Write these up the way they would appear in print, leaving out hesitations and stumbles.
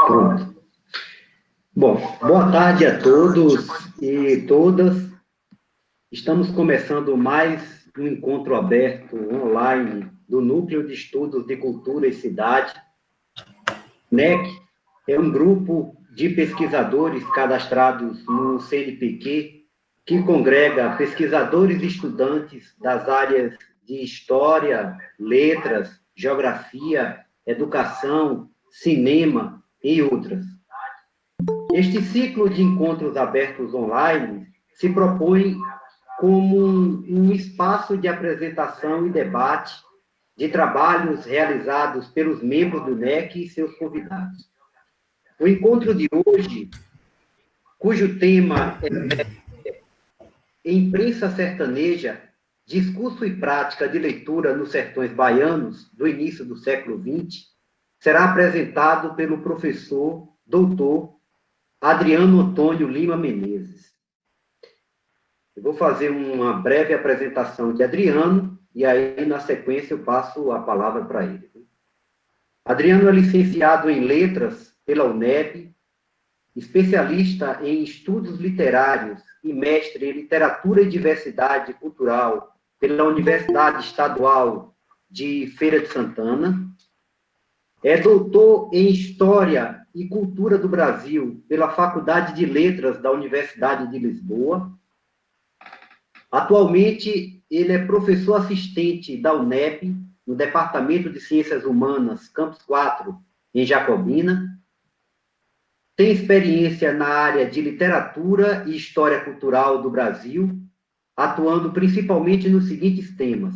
Pronto. Bom, boa tarde a todos e todas. Estamos começando mais um encontro aberto online do Núcleo de Estudos de Cultura e Cidade. NEC é um grupo de pesquisadores cadastrados no CNPq que congrega pesquisadores e estudantes das áreas de História, Letras, Geografia, Educação, Cinema e outras. Este ciclo de encontros abertos online se propõe como um espaço de apresentação e debate de trabalhos realizados pelos membros do NEC e seus convidados. O encontro de hoje, cujo tema é Imprensa Sertaneja, Discurso e Prática de Leitura nos Sertões Baianos, do início do século XX, será apresentado pelo professor, doutor, Adriano Antônio Lima Menezes. Eu vou fazer uma breve apresentação de Adriano, e aí, na sequência, eu passo a palavra para ele. Adriano é licenciado em Letras pela UNEB, especialista em estudos literários e mestre em Literatura e Diversidade Cultural pela Universidade Estadual de Feira de Santana. É doutor em História e Cultura do Brasil pela Faculdade de Letras da Universidade de Lisboa. Atualmente, ele é professor assistente da UNEP, no Departamento de Ciências Humanas, Campus 4, em Jacobina. Tem experiência na área de Literatura e História Cultural do Brasil, atuando principalmente nos seguintes temas: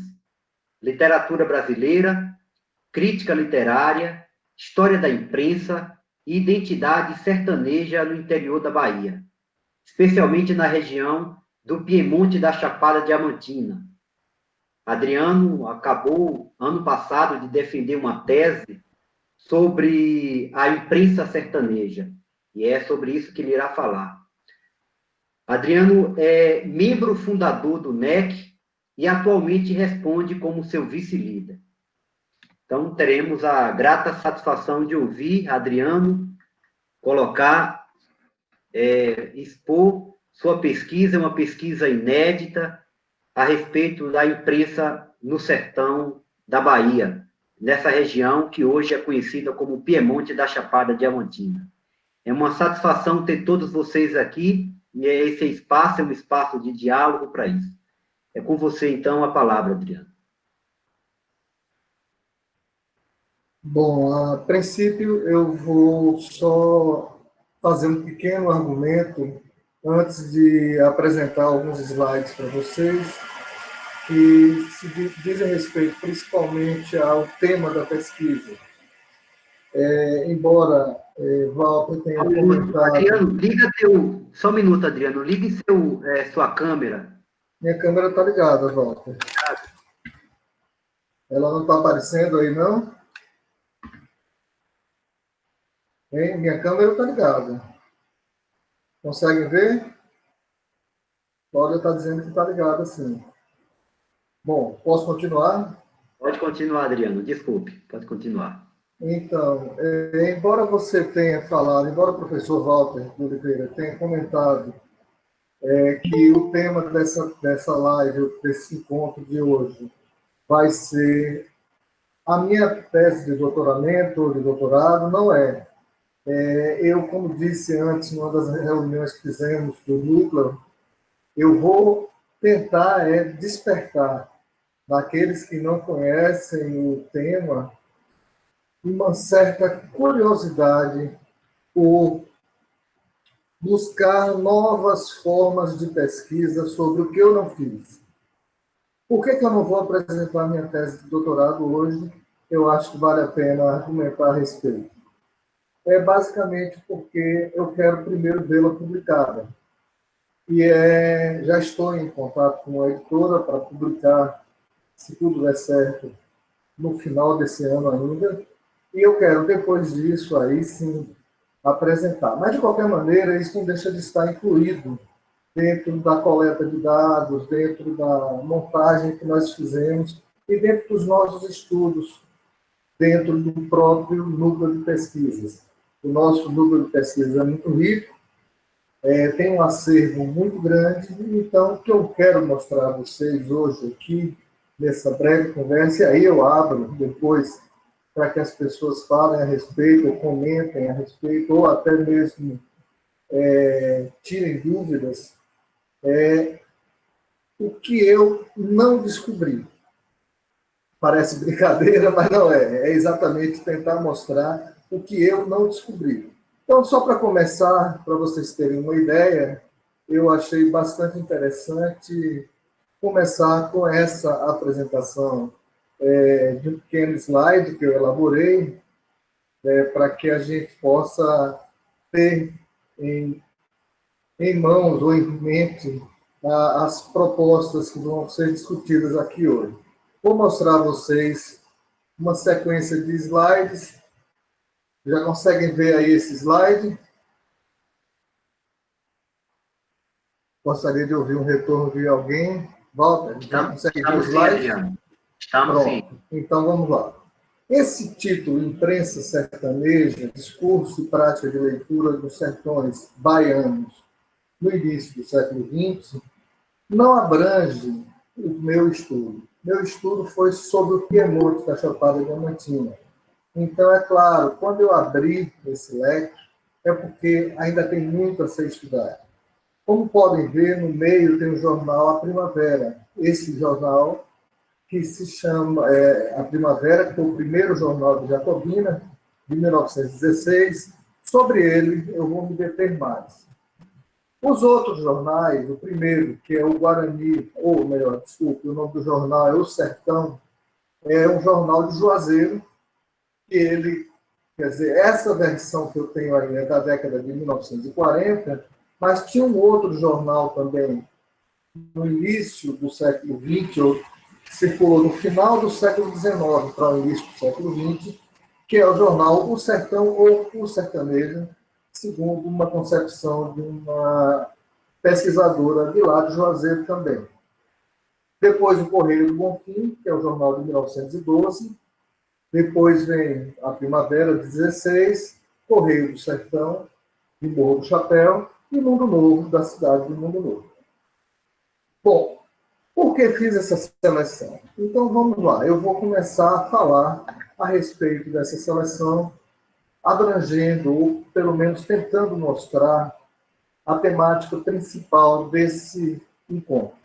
literatura brasileira, crítica literária, história da imprensa e identidade sertaneja no interior da Bahia, especialmente na região do Piemonte da Chapada Diamantina. Adriano acabou, ano passado, de defender uma tese sobre a imprensa sertaneja, e é sobre isso que ele irá falar. Adriano é membro fundador do NEC e atualmente responde como seu vice-líder. Então, teremos a grata satisfação de ouvir Adriano expor sua pesquisa, uma pesquisa inédita a respeito da imprensa no sertão da Bahia, nessa região que hoje é conhecida como Piemonte da Chapada Diamantina. É uma satisfação ter todos vocês aqui, e esse espaço é um espaço de diálogo para isso. É com você, então, a palavra, Adriano. Bom, a princípio eu vou só fazer um pequeno argumento antes de apresentar alguns slides para vocês, que se dizem respeito principalmente ao tema da pesquisa. Embora Walter tenha comentado... Adriano, só um minuto, Adriano. Ligue sua câmera. Minha câmera está ligada, Walter. Ela não está aparecendo aí, não? Hein? Minha câmera está ligada. Conseguem ver? Cláudia está dizendo que está ligada, sim. Bom, posso continuar? Pode continuar, Adriano. Desculpe, pode continuar. Então, embora você tenha falado, embora o professor Walter Oliveira tenha comentado que o tema dessa live, desse encontro de hoje, vai ser a minha tese de doutoramento ou de doutorado, não é. Eu, como disse antes, numa das reuniões que fizemos do Núcleo, eu vou tentar despertar naqueles que não conhecem o tema uma certa curiosidade por buscar novas formas de pesquisa sobre o que eu não fiz. Por que eu não vou apresentar minha tese de doutorado hoje? Eu acho que vale a pena argumentar a respeito. É basicamente porque eu quero primeiro vê-la publicada. E já estou em contato com a editora para publicar, se tudo der certo, no final desse ano ainda. E eu quero, depois disso, aí sim, apresentar. Mas, de qualquer maneira, isso não deixa de estar incluído dentro da coleta de dados, dentro da montagem que nós fizemos e dentro dos nossos estudos, dentro do próprio núcleo de pesquisas. O nosso núcleo de pesquisa é muito rico, tem um acervo muito grande, então o que eu quero mostrar a vocês hoje aqui, nessa breve conversa, e aí eu abro depois para que as pessoas falem a respeito, ou comentem a respeito, ou até mesmo tirem dúvidas, o que eu não descobri. Parece brincadeira, mas não é. É exatamente tentar mostrar o que eu não descobri. Então, só para começar, para vocês terem uma ideia, eu achei bastante interessante começar com essa apresentação de um pequeno slide que eu elaborei, para que a gente possa ter em mãos ou em mente as propostas que vão ser discutidas aqui hoje. Vou mostrar a vocês uma sequência de slides. Já conseguem ver aí esse slide? Gostaria de ouvir um retorno de alguém. Walter, já consegue ver o slide? Estamos sim. Então, vamos lá. Esse título, Imprensa Sertaneja, Discurso e Prática de Leitura dos Sertões Baianos, no início do século XX, não abrange o meu estudo. Meu estudo foi sobre o Piemonte da Chapada Diamantina. Então, é claro, quando eu abri esse leque, é porque ainda tem muito a ser estudado. Como podem ver, no meio tem o jornal A Primavera. Esse jornal, que se chama A Primavera, que foi o primeiro jornal de Jacobina, de 1916. Sobre ele, eu vou me deter mais. Os outros jornais, o primeiro, que é o Guarani, ou melhor, desculpe, o nome do jornal é O Sertão, é um jornal de Juazeiro, que ele, quer dizer, essa versão que eu tenho aí é da década de 1940, mas tinha um outro jornal também, no início do século XX, ou circulou no final do século XIX para o início do século XX, que é o jornal O Sertão ou O Sertanejo, segundo uma concepção de uma pesquisadora de lá de Juazeiro também. Depois o Correio do Bonfim, que é o jornal de 1912. Depois vem a Primavera, de 16, Correio do Sertão, de Morro do Chapéu, e Mundo Novo, da cidade de Mundo Novo. Bom, por que fiz essa seleção? Então vamos lá, eu vou começar a falar a respeito dessa seleção, abrangendo, ou pelo menos tentando mostrar a temática principal desse encontro.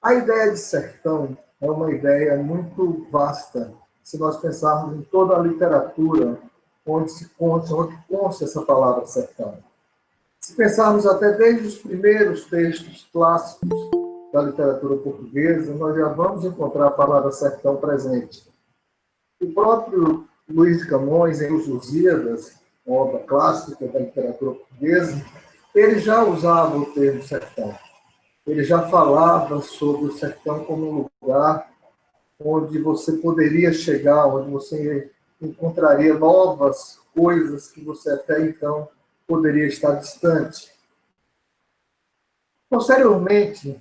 A ideia de sertão é uma ideia muito vasta, se nós pensarmos em toda a literatura onde consta essa palavra sertão. Se pensarmos até desde os primeiros textos clássicos da literatura portuguesa, nós já vamos encontrar a palavra sertão presente. O próprio Luís de Camões, em Os Lusíadas, uma obra clássica da literatura portuguesa, ele já usava o termo sertão. Ele já falava sobre o sertão como um lugar onde você poderia chegar, onde você encontraria novas coisas que você até então poderia estar distante. Posteriormente,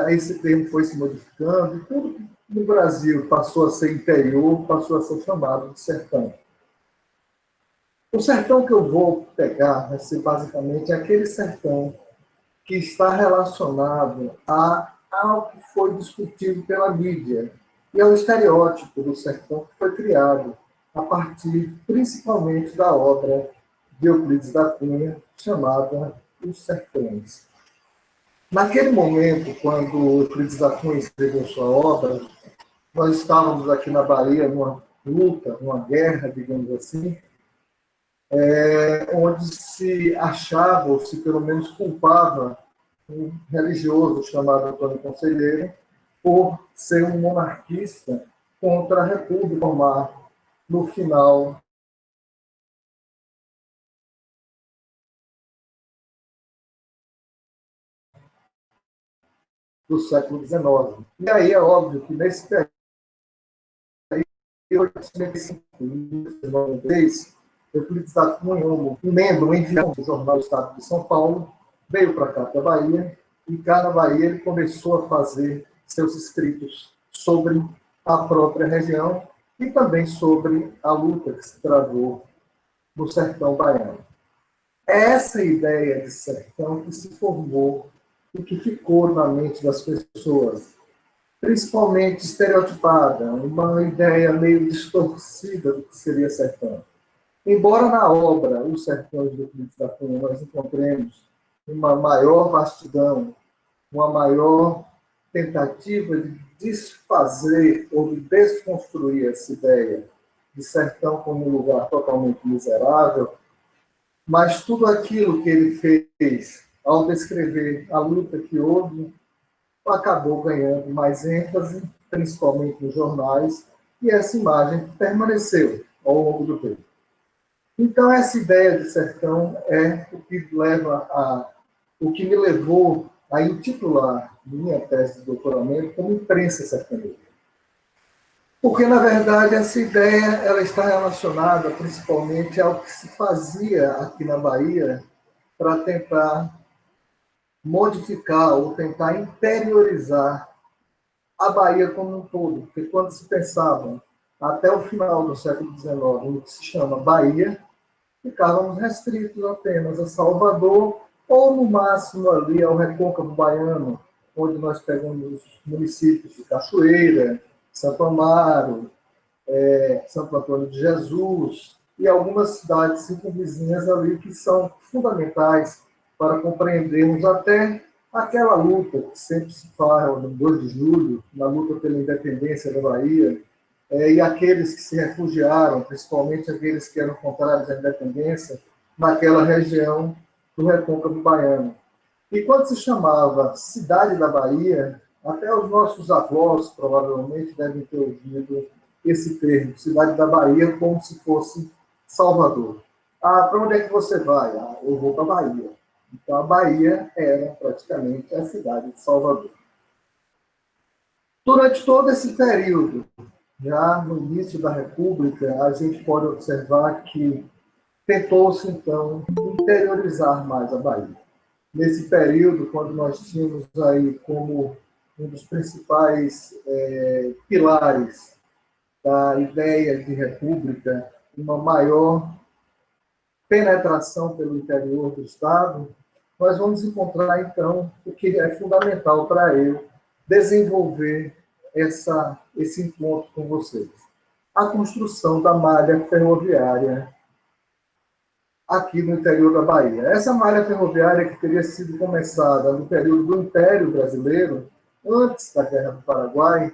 esse termo foi se modificando e tudo no Brasil passou a ser interior, passou a ser chamado de sertão. O sertão que eu vou pegar vai ser basicamente aquele sertão que está relacionado ao que foi discutido pela mídia e ao estereótipo do sertão que foi criado a partir, principalmente, da obra de Euclides da Cunha, chamada Os Sertões. Naquele momento, quando Euclides da Cunha escreveu sua obra, nós estávamos aqui na Bahia numa luta, numa guerra, digamos assim, onde se achava, ou se pelo menos culpava, um religioso chamado Antônio Conselheiro por ser um monarquista contra a República Romana no final do século XIX. E aí é óbvio que nesse período, em 1893, Euclides da Cunha, um membro enviado do Jornal do Estado de São Paulo, veio para cá, para a Bahia, e cá na Bahia ele começou a fazer seus escritos sobre a própria região e também sobre a luta que se travou no sertão baiano. É essa ideia de sertão que se formou e que ficou na mente das pessoas, principalmente estereotipada, uma ideia meio distorcida do que seria sertão. Embora na obra Os Sertões do Euclides da Cunha nós encontremos uma maior vastidão, uma maior tentativa de desfazer ou de desconstruir essa ideia de sertão como um lugar totalmente miserável, mas tudo aquilo que ele fez ao descrever a luta que houve acabou ganhando mais ênfase, principalmente nos jornais, e essa imagem permaneceu ao longo do tempo. Então, essa ideia de sertão é o que me levou a intitular minha tese de doutoramento como imprensa sertaneja. Porque, na verdade, essa ideia ela está relacionada principalmente ao que se fazia aqui na Bahia para tentar modificar ou tentar interiorizar a Bahia como um todo. Porque quando se pensava, até o final do século XIX, no que se chama Bahia, ficávamos restritos apenas a Salvador, ou no máximo ali ao Recôncavo Baiano, onde nós pegamos os municípios de Cachoeira, Santo Amaro, Santo Antônio de Jesus, e algumas cidades circunvizinhas ali que são fundamentais para compreendermos até aquela luta que sempre se fala no 2 de julho, na luta pela independência da Bahia, e aqueles que se refugiaram, principalmente aqueles que eram contrários à independência, naquela região do Recôncavo Baiano. E quando se chamava Cidade da Bahia, até os nossos avós provavelmente devem ter ouvido esse termo, Cidade da Bahia, como se fosse Salvador. Ah, para onde é que você vai? Ah, eu vou para a Bahia. Então, a Bahia era praticamente a cidade de Salvador. Durante todo esse período, já no início da República, a gente pode observar que tentou-se, então, interiorizar mais a Bahia. Nesse período, quando nós tínhamos aí como um dos principais pilares da ideia de república uma maior penetração pelo interior do Estado, nós vamos encontrar, então, o que é fundamental para eu desenvolver esse encontro com vocês. A construção da malha ferroviária aqui no interior da Bahia. Essa malha ferroviária que teria sido começada no período do Império Brasileiro, antes da Guerra do Paraguai,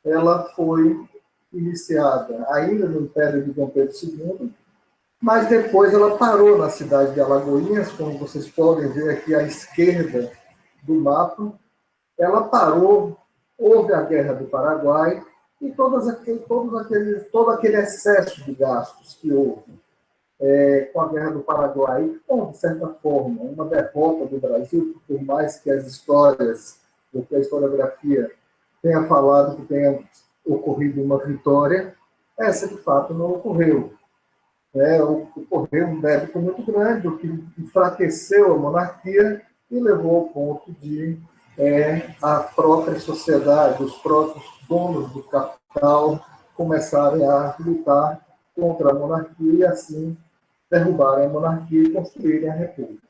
ela foi iniciada ainda no Império de Dom Pedro II, mas depois ela parou na cidade de Alagoinhas, como vocês podem ver aqui à esquerda do mapa. Ela parou, houve a Guerra do Paraguai e todo aquele excesso de gastos que houve com a Guerra do Paraguai, com, de certa forma, uma derrota do Brasil, por mais que as histórias, ou que a historiografia tenha falado que tenha ocorrido uma vitória, essa, de fato, não ocorreu. Ocorreu um débito muito grande, o que enfraqueceu a monarquia e levou ao ponto de a própria sociedade, os próprios donos do capital começarem a lutar contra a monarquia e, assim, derrubarem a monarquia e construírem a república.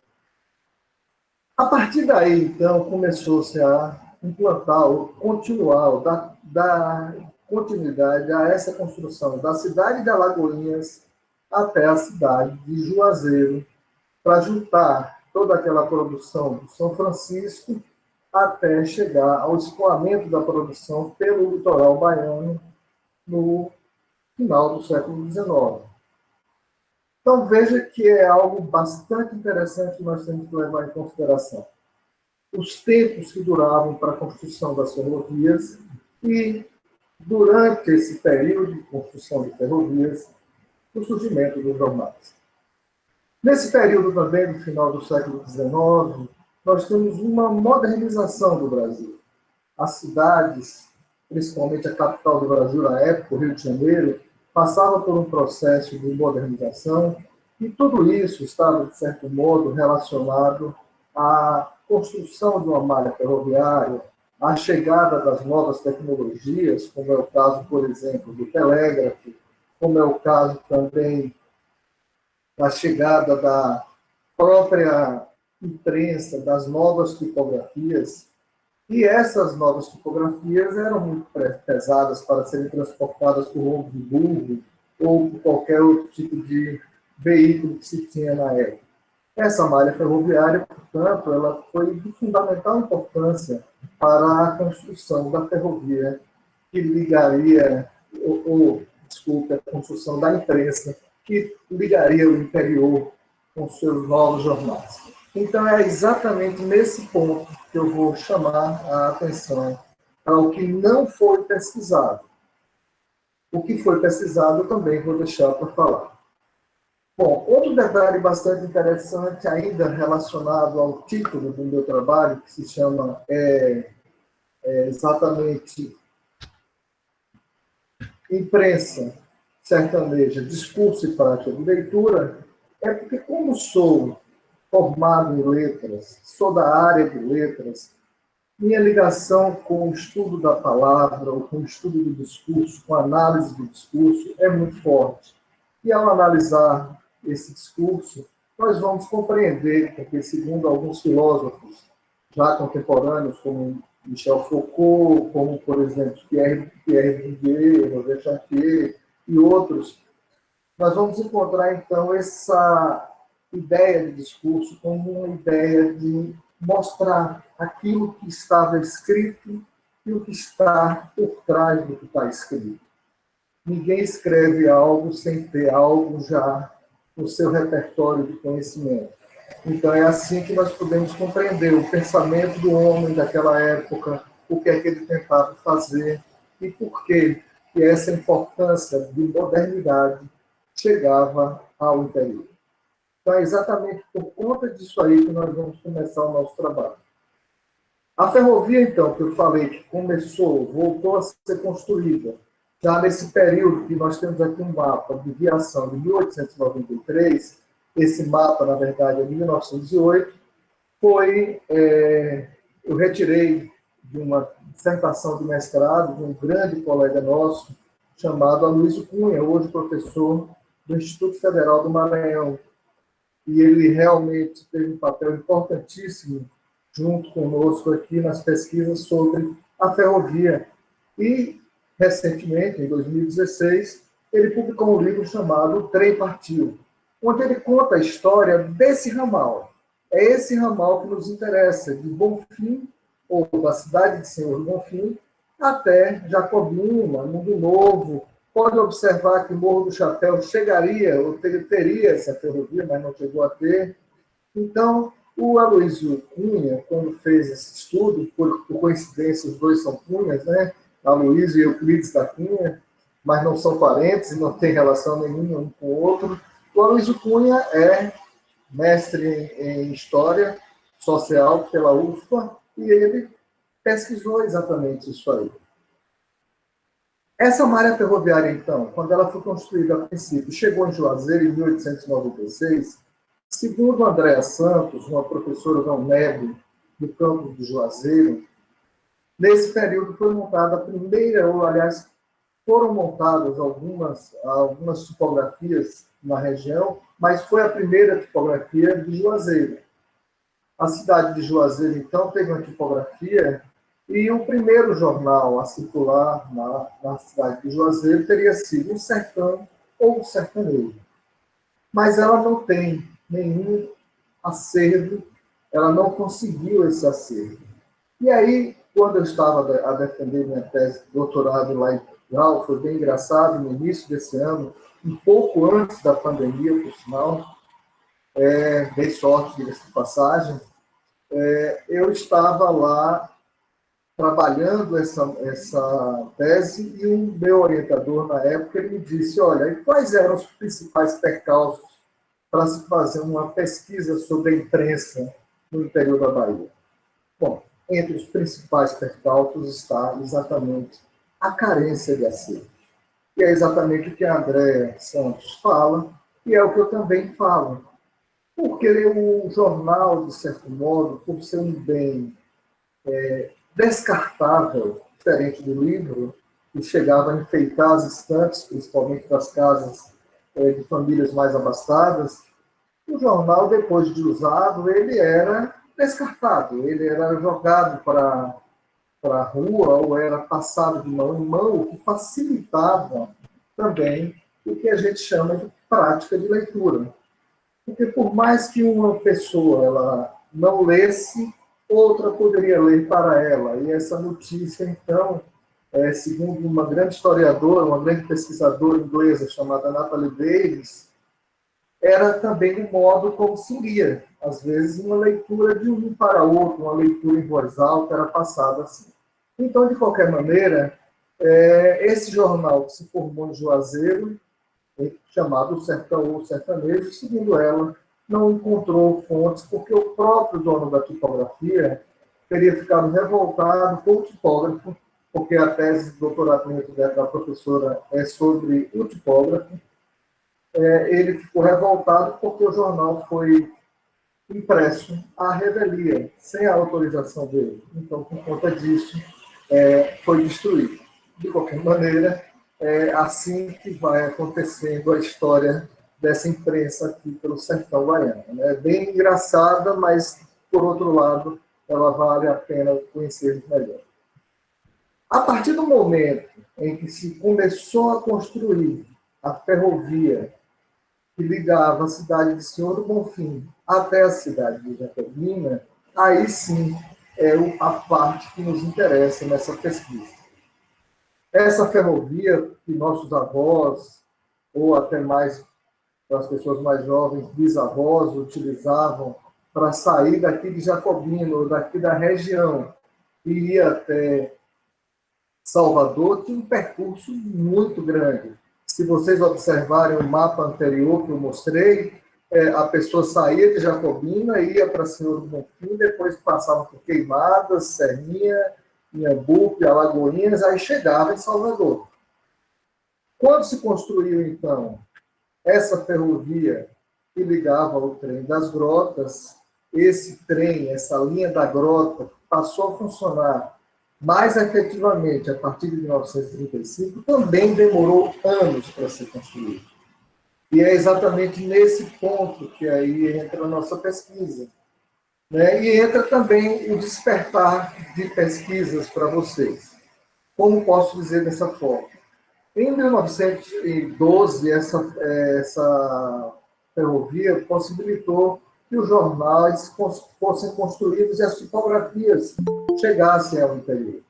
A partir daí, então, começou-se a implantar, ou continuar, ou dar continuidade a essa construção da cidade de Alagoinhas até a cidade de Juazeiro, para juntar toda aquela produção do São Francisco até chegar ao escoamento da produção pelo litoral baiano no final do século XIX. Então, veja que é algo bastante interessante que nós temos que levar em consideração. Os tempos que duravam para a construção das ferrovias e, durante esse período de construção de ferrovias, o surgimento dos jornais. Nesse período também, no final do século XIX, nós temos uma modernização do Brasil. As cidades, principalmente a capital do Brasil na época, o Rio de Janeiro, passava por um processo de modernização e tudo isso estava, de certo modo, relacionado à construção de uma malha ferroviária, à chegada das novas tecnologias, como é o caso, por exemplo, do telégrafo, como é o caso também a chegada da própria imprensa, das novas tipografias, e essas novas tipografias eram muito pesadas para serem transportadas por ônibus de burro ou por qualquer outro tipo de veículo que se tinha na época. Essa malha ferroviária, portanto, ela foi de fundamental importância para a construção da ferrovia que ligaria, desculpe, a construção da imprensa que ligaria o interior com seus novos jornais. Então, é exatamente nesse ponto que eu vou chamar a atenção para o que não foi pesquisado. O que foi pesquisado eu também vou deixar para falar. Bom, outro detalhe bastante interessante, ainda relacionado ao título do meu trabalho, que se chama exatamente Imprensa Sertaneja, Discurso e Prática de Leitura, é porque, como sou formado em letras, sou da área de letras, minha ligação com o estudo da palavra, ou com o estudo do discurso, com a análise do discurso, é muito forte. E ao analisar esse discurso, nós vamos compreender, porque segundo alguns filósofos já contemporâneos, como Michel Foucault, como, por exemplo, Pierre Bourdieu, Roger Chartier e outros, nós vamos encontrar, então, essa ideia de discurso como uma ideia de mostrar aquilo que estava escrito e o que está por trás do que está escrito. Ninguém escreve algo sem ter algo já no seu repertório de conhecimento. Então, é assim que nós podemos compreender o pensamento do homem daquela época, o que é que ele tentava fazer e por que essa importância de modernidade chegava ao interior. Então, é exatamente por conta disso aí que nós vamos começar o nosso trabalho. A ferrovia, então, que eu falei que começou, voltou a ser construída, já nesse período que nós temos aqui um mapa de viação de 1893, esse mapa, na verdade, é de 1908, eu retirei de uma dissertação de mestrado de um grande colega nosso, chamado Aloysio Cunha, hoje professor do Instituto Federal do Maranhão. E ele realmente teve um papel importantíssimo junto conosco aqui nas pesquisas sobre a ferrovia. E, recentemente, em 2016, ele publicou um livro chamado O Trem Partiu, onde ele conta a história desse ramal. É esse ramal que nos interessa, de Bonfim, ou da cidade de Senhor Bonfim, até Jacobina, Mundo Novo. Pode observar que Morro do Chapéu chegaria, ou teria essa ferrovia, mas não chegou a ter. Então, o Aloysio Cunha, quando fez esse estudo, por coincidência, os dois são Cunhas, né? Aloysio e Euclides da Cunha, mas não são parentes e não têm relação nenhuma um com o outro. O Aloysio Cunha é mestre em História Social pela UFPA e ele pesquisou exatamente isso aí. Essa malha ferroviária, então, quando ela foi construída a princípio, chegou em Juazeiro em 1896, segundo Andréa Santos, uma professora da UNEB do campus de Juazeiro, nesse período foi montada a primeira, ou aliás, foram montadas algumas tipografias na região, mas foi a primeira tipografia de Juazeiro. A cidade de Juazeiro, então, teve uma tipografia e o primeiro jornal a circular na cidade de Juazeiro teria sido o Sertão ou o Sertanejo. Mas ela não tem nenhum acervo, ela não conseguiu esse acervo. E aí, quando eu estava a defender minha tese de doutorado lá em Portugal, foi bem engraçado, no início desse ano, um pouco antes da pandemia, por sinal, dei sorte, diga-se de passagem, eu estava lá trabalhando essa tese e o meu orientador, na época, ele me disse, olha, e quais eram os principais percalços para se fazer uma pesquisa sobre a imprensa no interior da Bahia? Bom, entre os principais percalços está exatamente a carência de acervo. E é exatamente o que a Andréa Santos fala, e é o que eu também falo. Porque o jornal, de certo modo, por ser um bem descartável, diferente do livro, que chegava a enfeitar as estantes, principalmente das casas de famílias mais abastadas, O jornal, depois de usado, ele era descartado, ele era jogado para a rua ou era passado de mão em mão, o que facilitava também o que a gente chama de prática de leitura. Porque por mais que uma pessoa ela não lesse, outra poderia ler para ela. E essa notícia, então, segundo uma grande historiadora, uma grande pesquisadora inglesa chamada Natalie Davis, era também o modo como se lia. Às vezes, uma leitura de um para outro, uma leitura em voz alta, era passada assim. Então, de qualquer maneira, esse jornal que se formou em Juazeiro, chamado Sertão ou Sertanejo, segundo ela, não encontrou fontes, porque o próprio dono da tipografia teria ficado revoltado com o tipógrafo, porque a tese de doutoramento da professora é sobre o tipógrafo. Ele ficou revoltado porque o jornal foi impresso à revelia, sem a autorização dele. Então, por conta disso, foi destruído. De qualquer maneira, é assim que vai acontecendo a história dessa imprensa aqui pelo sertão baiano. É bem engraçada, mas, por outro lado, ela vale a pena conhecer melhor. A partir do momento em que se começou a construir a ferrovia que ligava a cidade de Senhor do Bonfim até a cidade de Jacobina, aí sim é a parte que nos interessa nessa pesquisa. Essa ferrovia que nossos avós, ou até mais as pessoas mais jovens, bisavós, utilizavam para sair daqui de Jacobina, daqui da região, e ir até Salvador, tinha um percurso muito grande. Se vocês observarem o mapa anterior que eu mostrei, a pessoa saía de Jacobina, ia para Senhor do Bonfim, depois passava por Queimadas, Serrinha, Inhambupe, Alagoinhas, aí chegava em Salvador. Quando se construiu, então, essa ferrovia que ligava ao trem das Grotas, esse trem, essa linha da Grota, passou a funcionar mais efetivamente a partir de 1935, também demorou anos para ser construído. E é exatamente nesse ponto que aí entra a nossa pesquisa. Né? E entra também o despertar de pesquisas para vocês. Como posso dizer dessa forma? Em 1912, essa ferrovia possibilitou que os jornais fossem construídos e as tipografias chegassem ao interior.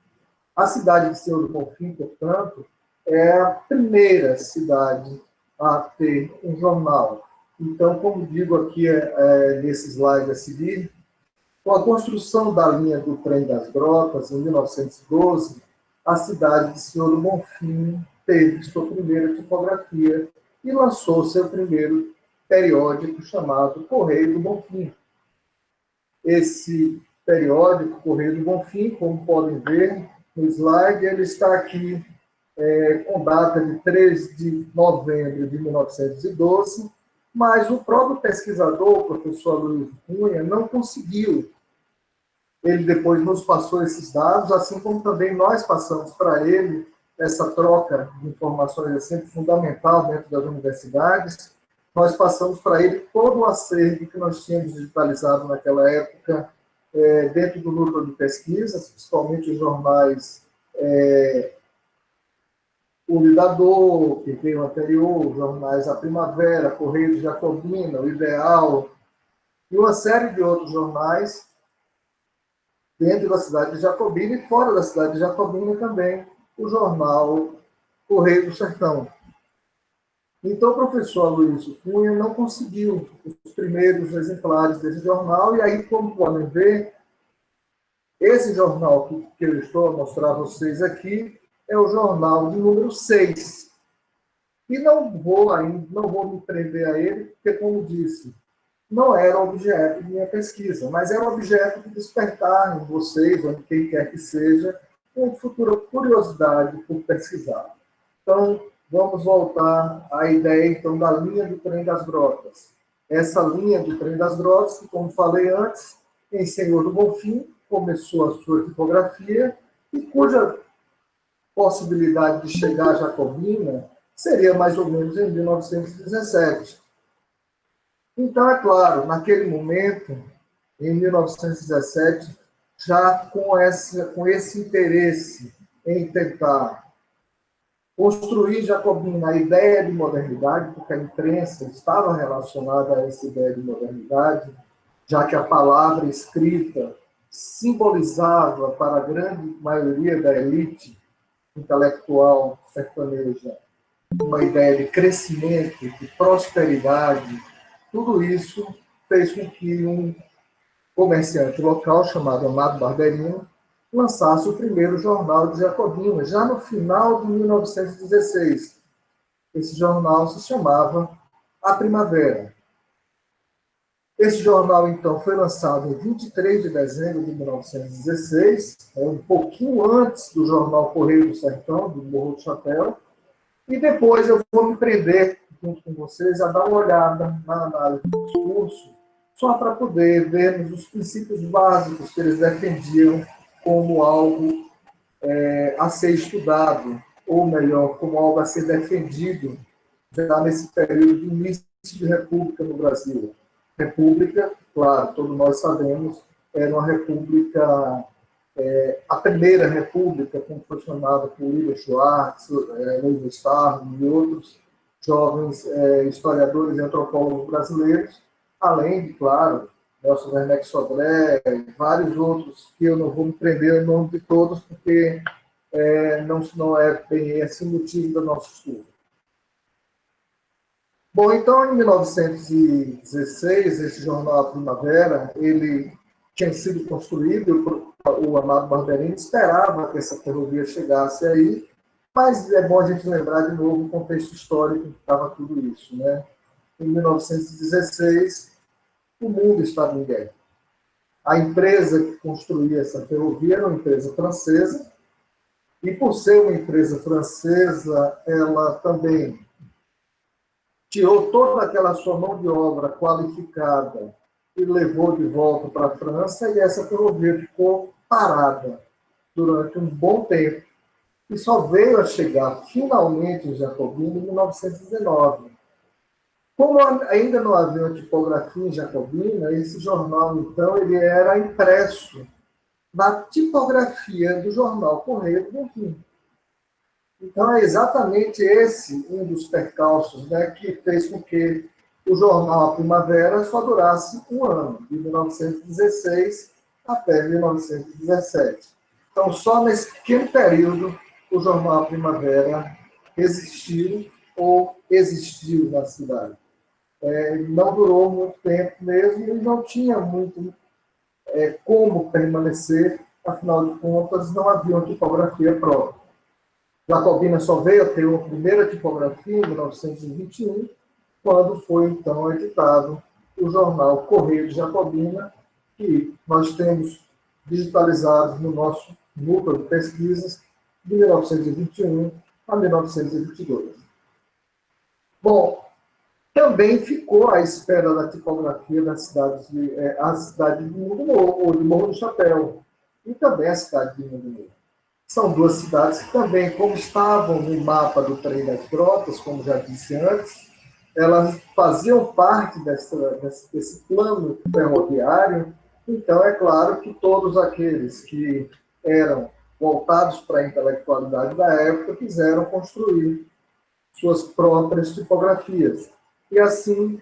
A cidade de Senhor do Bonfim, portanto, é a primeira cidade a ter um jornal. Então, como digo aqui nesse slide a seguir, com a construção da linha do Trem das Grotas, em 1912, a cidade de Senhor do Bonfim teve sua primeira tipografia e lançou seu primeiro periódico chamado Correio do Bonfim. Esse periódico, Correio do Bonfim, como podem ver no slide, ele está aqui com data de 3 de novembro de 1912, mas o próprio pesquisador, o professor Luiz Cunha, não conseguiu. Ele depois nos passou esses dados, assim como também nós passamos para ele. Essa troca de informações é sempre fundamental dentro das universidades. Nós passamos para ele todo o acervo que nós tínhamos digitalizado naquela época, dentro do núcleo de pesquisas, principalmente os jornais O Lidador, que veio anterior, os jornais A Primavera, Correio de Jacobina, O Ideal, e uma série de outros jornais dentro da cidade de Jacobina e fora da cidade de Jacobina também, o jornal Correio do Sertão. Então, o professor Luiz Cunha não conseguiu os primeiros exemplares desse jornal, e aí, como podem ver, esse jornal que eu estou a mostrar a vocês aqui é o jornal de número 6. E não vou me prender a ele, porque, como disse, não era objeto de minha pesquisa, mas era objeto de despertar em vocês, ou em quem quer que seja, uma futura curiosidade por pesquisar. Então, vamos voltar à ideia, então, da linha do Trem das Grotas. Essa linha do Trem das Grotas, que, como falei antes, em Senhor do Bonfim, começou a sua tipografia, e cuja possibilidade de chegar a Jacobina seria mais ou menos em 1917. Então, é claro, naquele momento, em 1917, já com esse interesse em tentar construir Jacobina a ideia de modernidade, porque a imprensa estava relacionada a essa ideia de modernidade, já que a palavra escrita simbolizava para a grande maioria da elite intelectual sertaneja uma ideia de crescimento, de prosperidade. Tudo isso fez com que um comerciante local chamado Amado Barberino lançasse o primeiro jornal de Jacobina, já no final de 1916. Esse jornal se chamava A Primavera. Esse jornal, então, foi lançado em 23 de dezembro de 1916, um pouquinho antes do jornal Correio do Sertão, do Morro do Chapéu, e depois eu vou me prender, junto com vocês, a dar uma olhada na análise do discurso, só para poder vermos os princípios básicos que eles defendiam como algo a ser estudado, ou melhor, como algo a ser defendido já nesse período de início de república no Brasil. República, claro, todos nós sabemos, era uma república, a primeira república, como foi chamada por William Schwartz, Louis Starr e outros jovens historiadores e antropólogos brasileiros, além de, claro, Nelson Werneck Sodré, vários outros, que eu não vou me prender o nome de todos, porque não é bem esse o motivo do nosso estudo. Bom, então, em 1916, esse jornal A Primavera, ele tinha sido construído, o Amado Barberino esperava que essa ferrovia chegasse aí, mas é bom a gente lembrar de novo o contexto histórico que estava tudo isso, né? Em 1916, o mundo estava em guerra. A empresa que construía essa ferrovia era uma empresa francesa, e por ser uma empresa francesa, ela também tirou toda aquela sua mão de obra qualificada e levou de volta para a França, e essa ferrovia ficou parada durante um bom tempo, e só veio a chegar finalmente em Jacobina em 1919. Como ainda não havia uma tipografia em Jacobina, esse jornal, então, ele era impresso na tipografia do jornal Correio do Bonfim. Então, é exatamente esse um dos percalços, né, que fez com que o jornal A Primavera só durasse um ano, de 1916 até 1917. Então, só nesse pequeno período, o jornal A Primavera existiu ou existiu na cidade. Não durou muito tempo mesmo e não tinha muito como permanecer, afinal de contas, não havia uma tipografia própria. Jacobina só veio a ter uma primeira tipografia em 1921, quando foi, então, editado o jornal Correio de Jacobina, que nós temos digitalizado no nosso núcleo de pesquisas de 1921 a 1922. Bom, também ficou à espera da tipografia da cidade a cidade de Mundo Novo, ou de Morro do Chapéu, e também a cidade de Mundo Novo. São duas cidades que também, como estavam no mapa do Trem das Grotas, como já disse antes, elas faziam parte desse plano ferroviário. Então, é claro que todos aqueles que eram voltados para a intelectualidade da época quiseram construir suas próprias tipografias. E assim,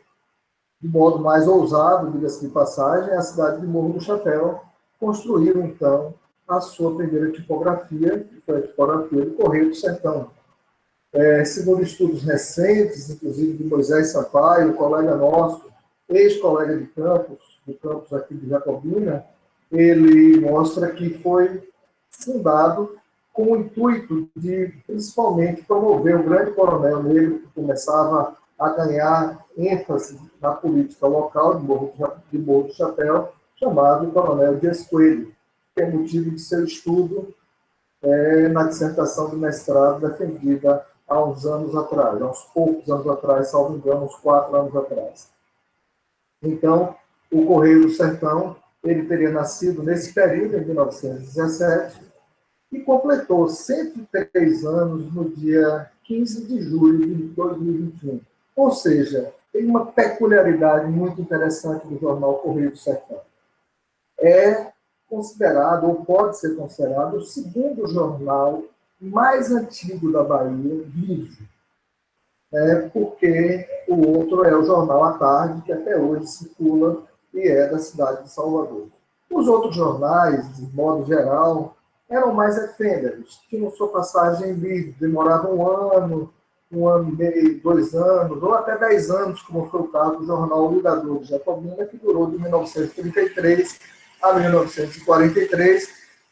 de modo mais ousado, diga-se de passagem, a cidade de Morro do Chapéu construiu, então, a sua primeira tipografia, que foi a tipografia do Correio do Sertão. Segundo estudos recentes, inclusive de Moisés Sampaio, colega nosso, ex-colega de campus aqui de Jacobina, ele mostra que foi fundado com o intuito de, principalmente, promover o grande coronel negro que começava a ganhar ênfase na política local de Morro do Chapéu, chamado Coronel Dias Coelho, que é motivo de seu estudo na dissertação de mestrado defendida há uns anos atrás, há uns poucos anos atrás, salvo engano, uns 4 anos atrás. Então, o Correio do Sertão, ele teria nascido nesse período, em 1917, e completou 103 anos no dia 15 de julho de 2021. Ou seja, tem uma peculiaridade muito interessante do jornal Correio do Sertão. É considerado, ou pode ser considerado, o segundo jornal mais antigo da Bahia vivo, porque o outro é o Jornal à Tarde, que até hoje circula e é da cidade de Salvador. Os outros jornais, de modo geral, eram mais efêmeros, tinham sua passagem livre, demorava um ano e meio, 2 anos, ou até 10 anos, como foi o caso do jornal Ligador de Jacobina, que durou de 1933 a 1943,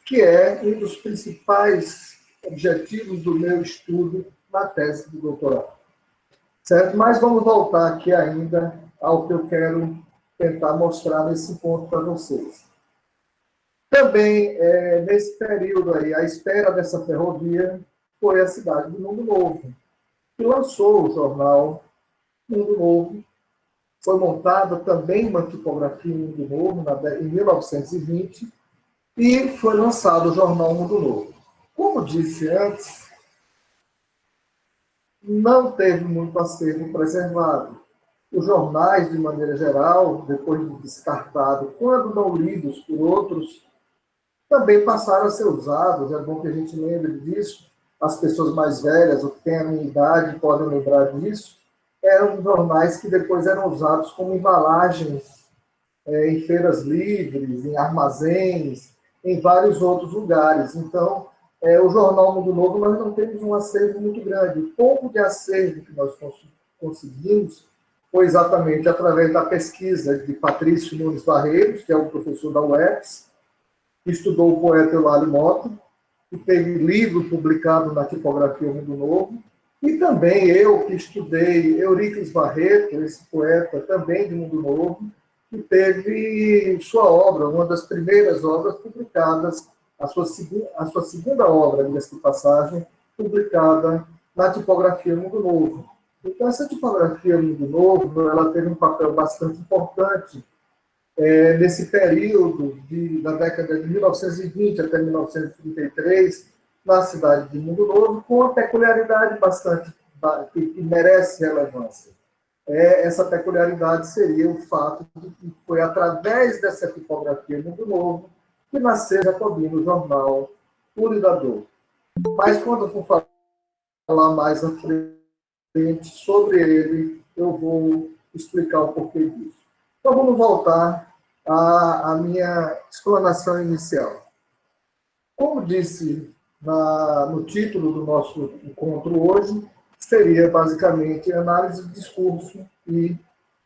que é um dos principais objetivos do meu estudo na tese de doutorado. Certo? Mas vamos voltar aqui ainda ao que eu quero tentar mostrar nesse ponto para vocês. Também, nesse período aí, à espera dessa ferrovia, foi a cidade de Mundo Novo, que lançou o jornal Mundo Novo. Foi montada também uma tipografia Mundo Novo, em 1920, e foi lançado o jornal Mundo Novo. Como disse antes, não teve muito acervo preservado. Os jornais, de maneira geral, depois de descartados, quando não lidos por outros, também passaram a ser usados. É bom que a gente lembre disso. As pessoas mais velhas, ou que têm a minha idade, podem lembrar disso. Eram jornais que depois eram usados como embalagens em feiras livres, em armazéns, em vários outros lugares. Então, o Jornal Mundo Novo, nós não temos um acervo muito grande. O pouco de acervo que nós conseguimos foi exatamente através da pesquisa de Patrício Nunes Barreiros, que é o professor da UFS, que estudou o poeta Eulalio Mota, que teve livro publicado na tipografia Mundo Novo, e também eu, que estudei Euríclides Barreto, esse poeta também de Mundo Novo, que teve sua obra, uma das primeiras obras publicadas, a sua segunda obra, diga-se de passagem, publicada na tipografia Mundo Novo. Então, essa tipografia Mundo Novo, ela teve um papel bastante importante nesse período da década de 1920 até 1933, na cidade de Mundo Novo, com uma peculiaridade bastante que merece relevância. Essa peculiaridade seria o fato de que foi através dessa tipografia Mundo Novo que nasceu Jacobino, o jornal O Lidador. Mas quando eu for falar mais à frente sobre ele, eu vou explicar o porquê disso. Então vamos voltar à minha explanação inicial. Como disse no título do nosso encontro hoje, seria basicamente análise de discurso e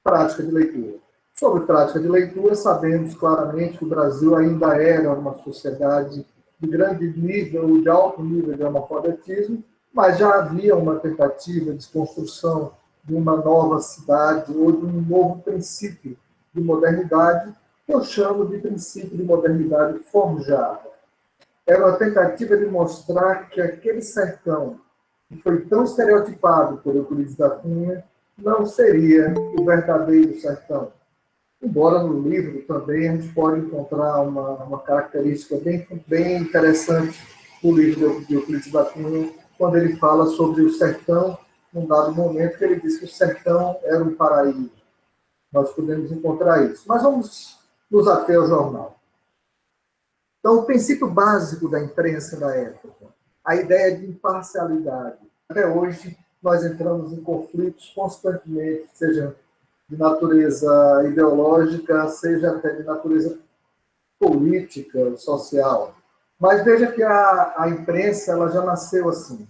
prática de leitura. Sobre prática de leitura, sabemos claramente que o Brasil ainda era uma sociedade de grande nível, de alto nível de analfabetismo, mas já havia uma tentativa de construção de uma nova cidade ou de um novo princípio de modernidade, que eu chamo de princípio de modernidade forjada. Era uma tentativa de mostrar que aquele sertão que foi tão estereotipado por Euclides da Cunha não seria o verdadeiro sertão. Embora no livro também a gente pode encontrar uma característica bem interessante do livro de Euclides da Cunha, quando ele fala sobre o sertão, num dado momento que ele diz que o sertão era um paraíso. Nós podemos encontrar isso. Mas vamos nos ater ao jornal. Então, o princípio básico da imprensa da época, a ideia de imparcialidade. Até hoje, nós entramos em conflitos constantemente, seja de natureza ideológica, seja até de natureza política, social. Mas veja que a imprensa ela já nasceu assim.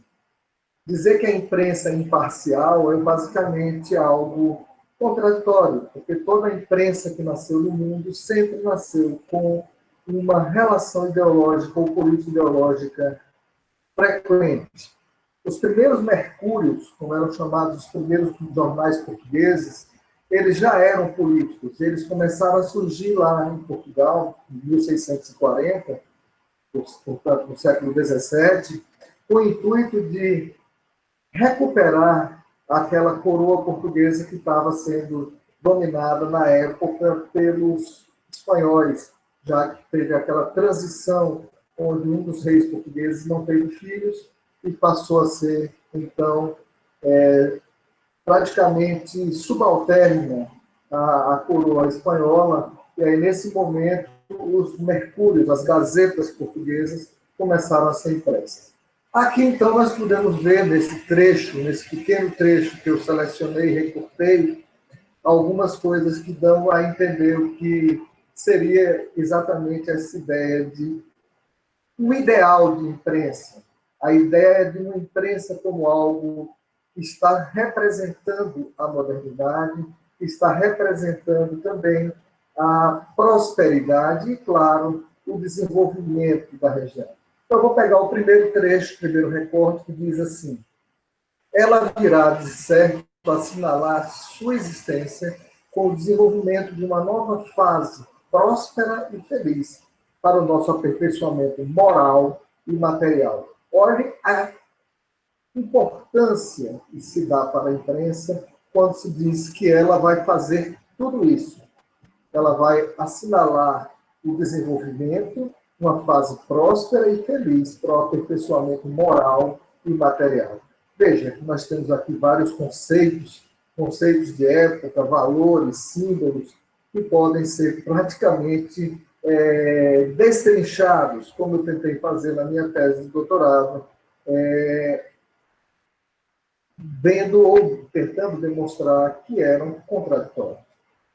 Dizer que a imprensa é imparcial é basicamente algo contraditório, porque toda a imprensa que nasceu no mundo sempre nasceu com uma relação ideológica ou político-ideológica frequente. Os primeiros mercúrios, como eram chamados os primeiros jornais portugueses, eles já eram políticos. Eles começaram a surgir lá em Portugal, em 1640, portanto, no século XVII, com o intuito de recuperar aquela coroa portuguesa que estava sendo dominada na época pelos espanhóis, já que teve aquela transição onde um dos reis portugueses não teve filhos e passou a ser, então, praticamente subalterna à coroa espanhola, e aí, nesse momento, os mercúrios, as gazetas portuguesas, começaram a ser impressas. Aqui, então, nós podemos ver nesse trecho, nesse pequeno trecho que eu selecionei e recortei, algumas coisas que dão a entender o que seria exatamente essa ideia de um ideal de imprensa. A ideia de uma imprensa como algo que está representando a modernidade, que está representando também a prosperidade e, claro, o desenvolvimento da região. Então, eu vou pegar o primeiro trecho, o primeiro recorte, que diz assim: ela virá, de certo, assinalar sua existência com o desenvolvimento de uma nova fase próspera e feliz para o nosso aperfeiçoamento moral e material. Olhem a importância que se dá para a imprensa quando se diz que ela vai fazer tudo isso. Ela vai assinalar o desenvolvimento, uma fase próspera e feliz para o aperfeiçoamento moral e material. Veja, nós temos aqui vários conceitos de época, valores, símbolos, que podem ser praticamente destrinchados, como eu tentei fazer na minha tese de doutorado, vendo ou tentando demonstrar que eram contraditórios.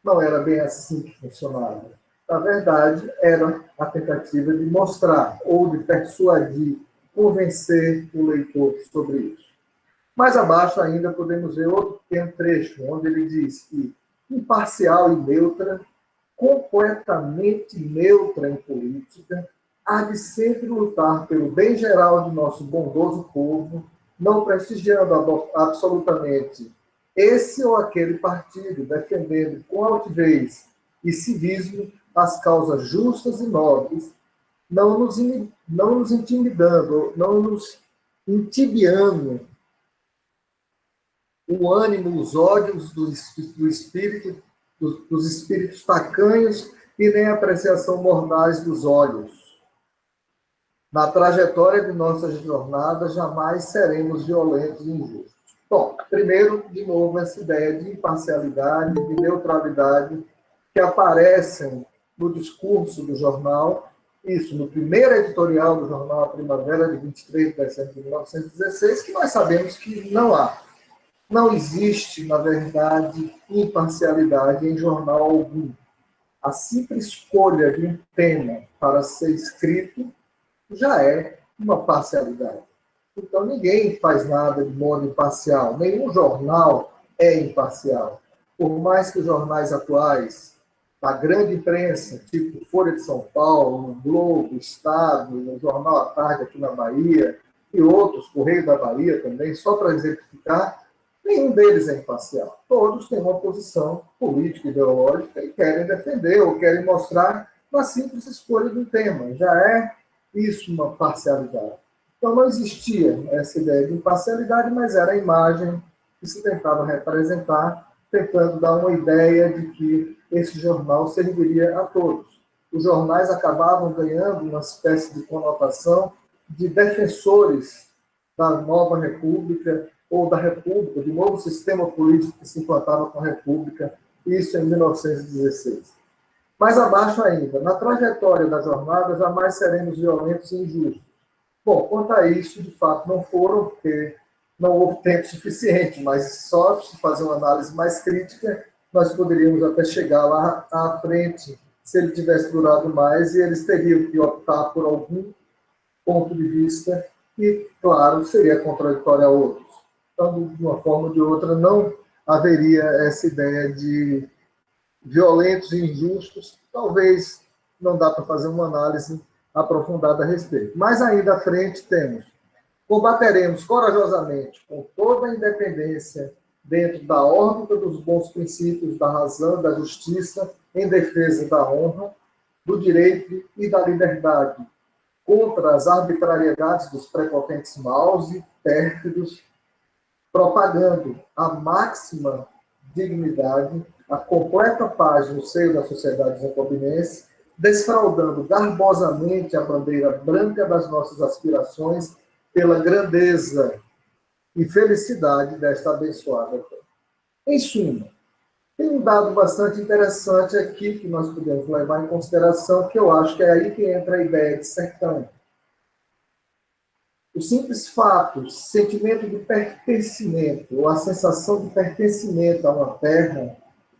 Não era bem assim que funcionava. Na verdade, era a tentativa de mostrar ou de persuadir, convencer o leitor sobre isso. Mais abaixo ainda podemos ver outro pequeno trecho, onde ele diz que imparcial e neutra, completamente neutra em política, há de sempre lutar pelo bem geral de nosso bondoso povo, não prestigiando absolutamente esse ou aquele partido, defendendo com altivez e civismo as causas justas e nobres, não nos intimidando, não nos intibiando o ânimo, os ódios do espírito, dos espíritos tacanhos e nem a apreciação mordaz dos olhos. Na trajetória de nossa jornada, jamais seremos violentos e injustos. Bom, primeiro, de novo, essa ideia de imparcialidade, de neutralidade, que aparecem no discurso do jornal, isso no primeiro editorial do jornal A Primavera, de 23 de dezembro de 1916, que nós sabemos que não há. Não existe, na verdade, imparcialidade em jornal algum. A simples escolha de um tema para ser escrito já é uma parcialidade. Então, ninguém faz nada de modo imparcial. Nenhum jornal é imparcial. Por mais que os jornais atuais, a grande imprensa, tipo Folha de São Paulo, o Globo, o Estado, o Jornal à Tarde aqui na Bahia, e outros, Correio da Bahia também, só para exemplificar, nenhum deles é imparcial. Todos têm uma posição política, ideológica e querem defender ou querem mostrar uma simples escolha de um tema. Já é isso uma parcialidade. Então, não existia essa ideia de imparcialidade, mas era a imagem que se tentava representar, tentando dar uma ideia de que esse jornal serviria a todos. Os jornais acabavam ganhando uma espécie de conotação de defensores da nova república, ou da república, do novo sistema político que se implantava com a república, isso em 1916. Mais abaixo ainda, na trajetória da jornada, jamais seremos violentos e injustos. Bom, quanto a isso, de fato, não foram, porque não houve tempo suficiente, mas só se fazer uma análise mais crítica, nós poderíamos até chegar lá à frente, se ele tivesse durado mais, e eles teriam que optar por algum ponto de vista que, claro, seria contraditório a outros. Então, de uma forma ou de outra, não haveria essa ideia de violentos e injustos. Talvez não dá para fazer uma análise aprofundada a respeito. Mas ainda à frente temos: combateremos corajosamente, com toda a independência, dentro da órbita dos bons princípios da razão, da justiça, em defesa da honra, do direito e da liberdade, contra as arbitrariedades dos prepotentes maus e pérfidos, propagando a máxima dignidade, a completa paz no seio da sociedade jacobinense, desfraudando garbosamente a bandeira branca das nossas aspirações pela grandeza e felicidade desta abençoada terra. Em suma, tem um dado bastante interessante aqui que nós podemos levar em consideração, que eu acho que é aí que entra a ideia de sertão. O simples fato, sentimento de pertencimento, ou a sensação de pertencimento a uma terra,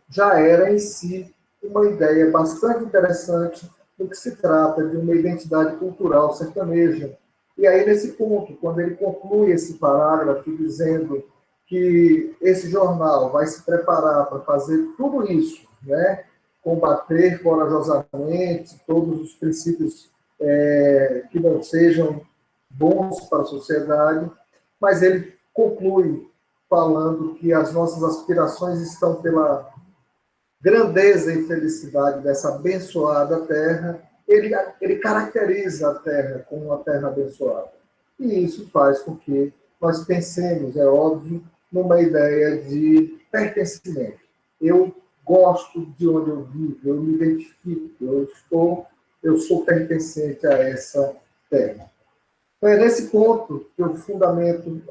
já era em si uma ideia bastante interessante no que se trata de uma identidade cultural sertaneja. E aí, nesse ponto, quando ele conclui esse parágrafo dizendo que esse jornal vai se preparar para fazer tudo isso, né? Combater corajosamente todos os princípios que não sejam bons para a sociedade, mas ele conclui falando que as nossas aspirações estão pela grandeza e felicidade dessa abençoada terra. Ele caracteriza a terra como uma terra abençoada. E isso faz com que nós pensemos, é óbvio, numa ideia de pertencimento. Eu gosto de onde eu vivo, eu me identifico, eu sou pertencente a essa terra. Então, é nesse ponto que eu fundamento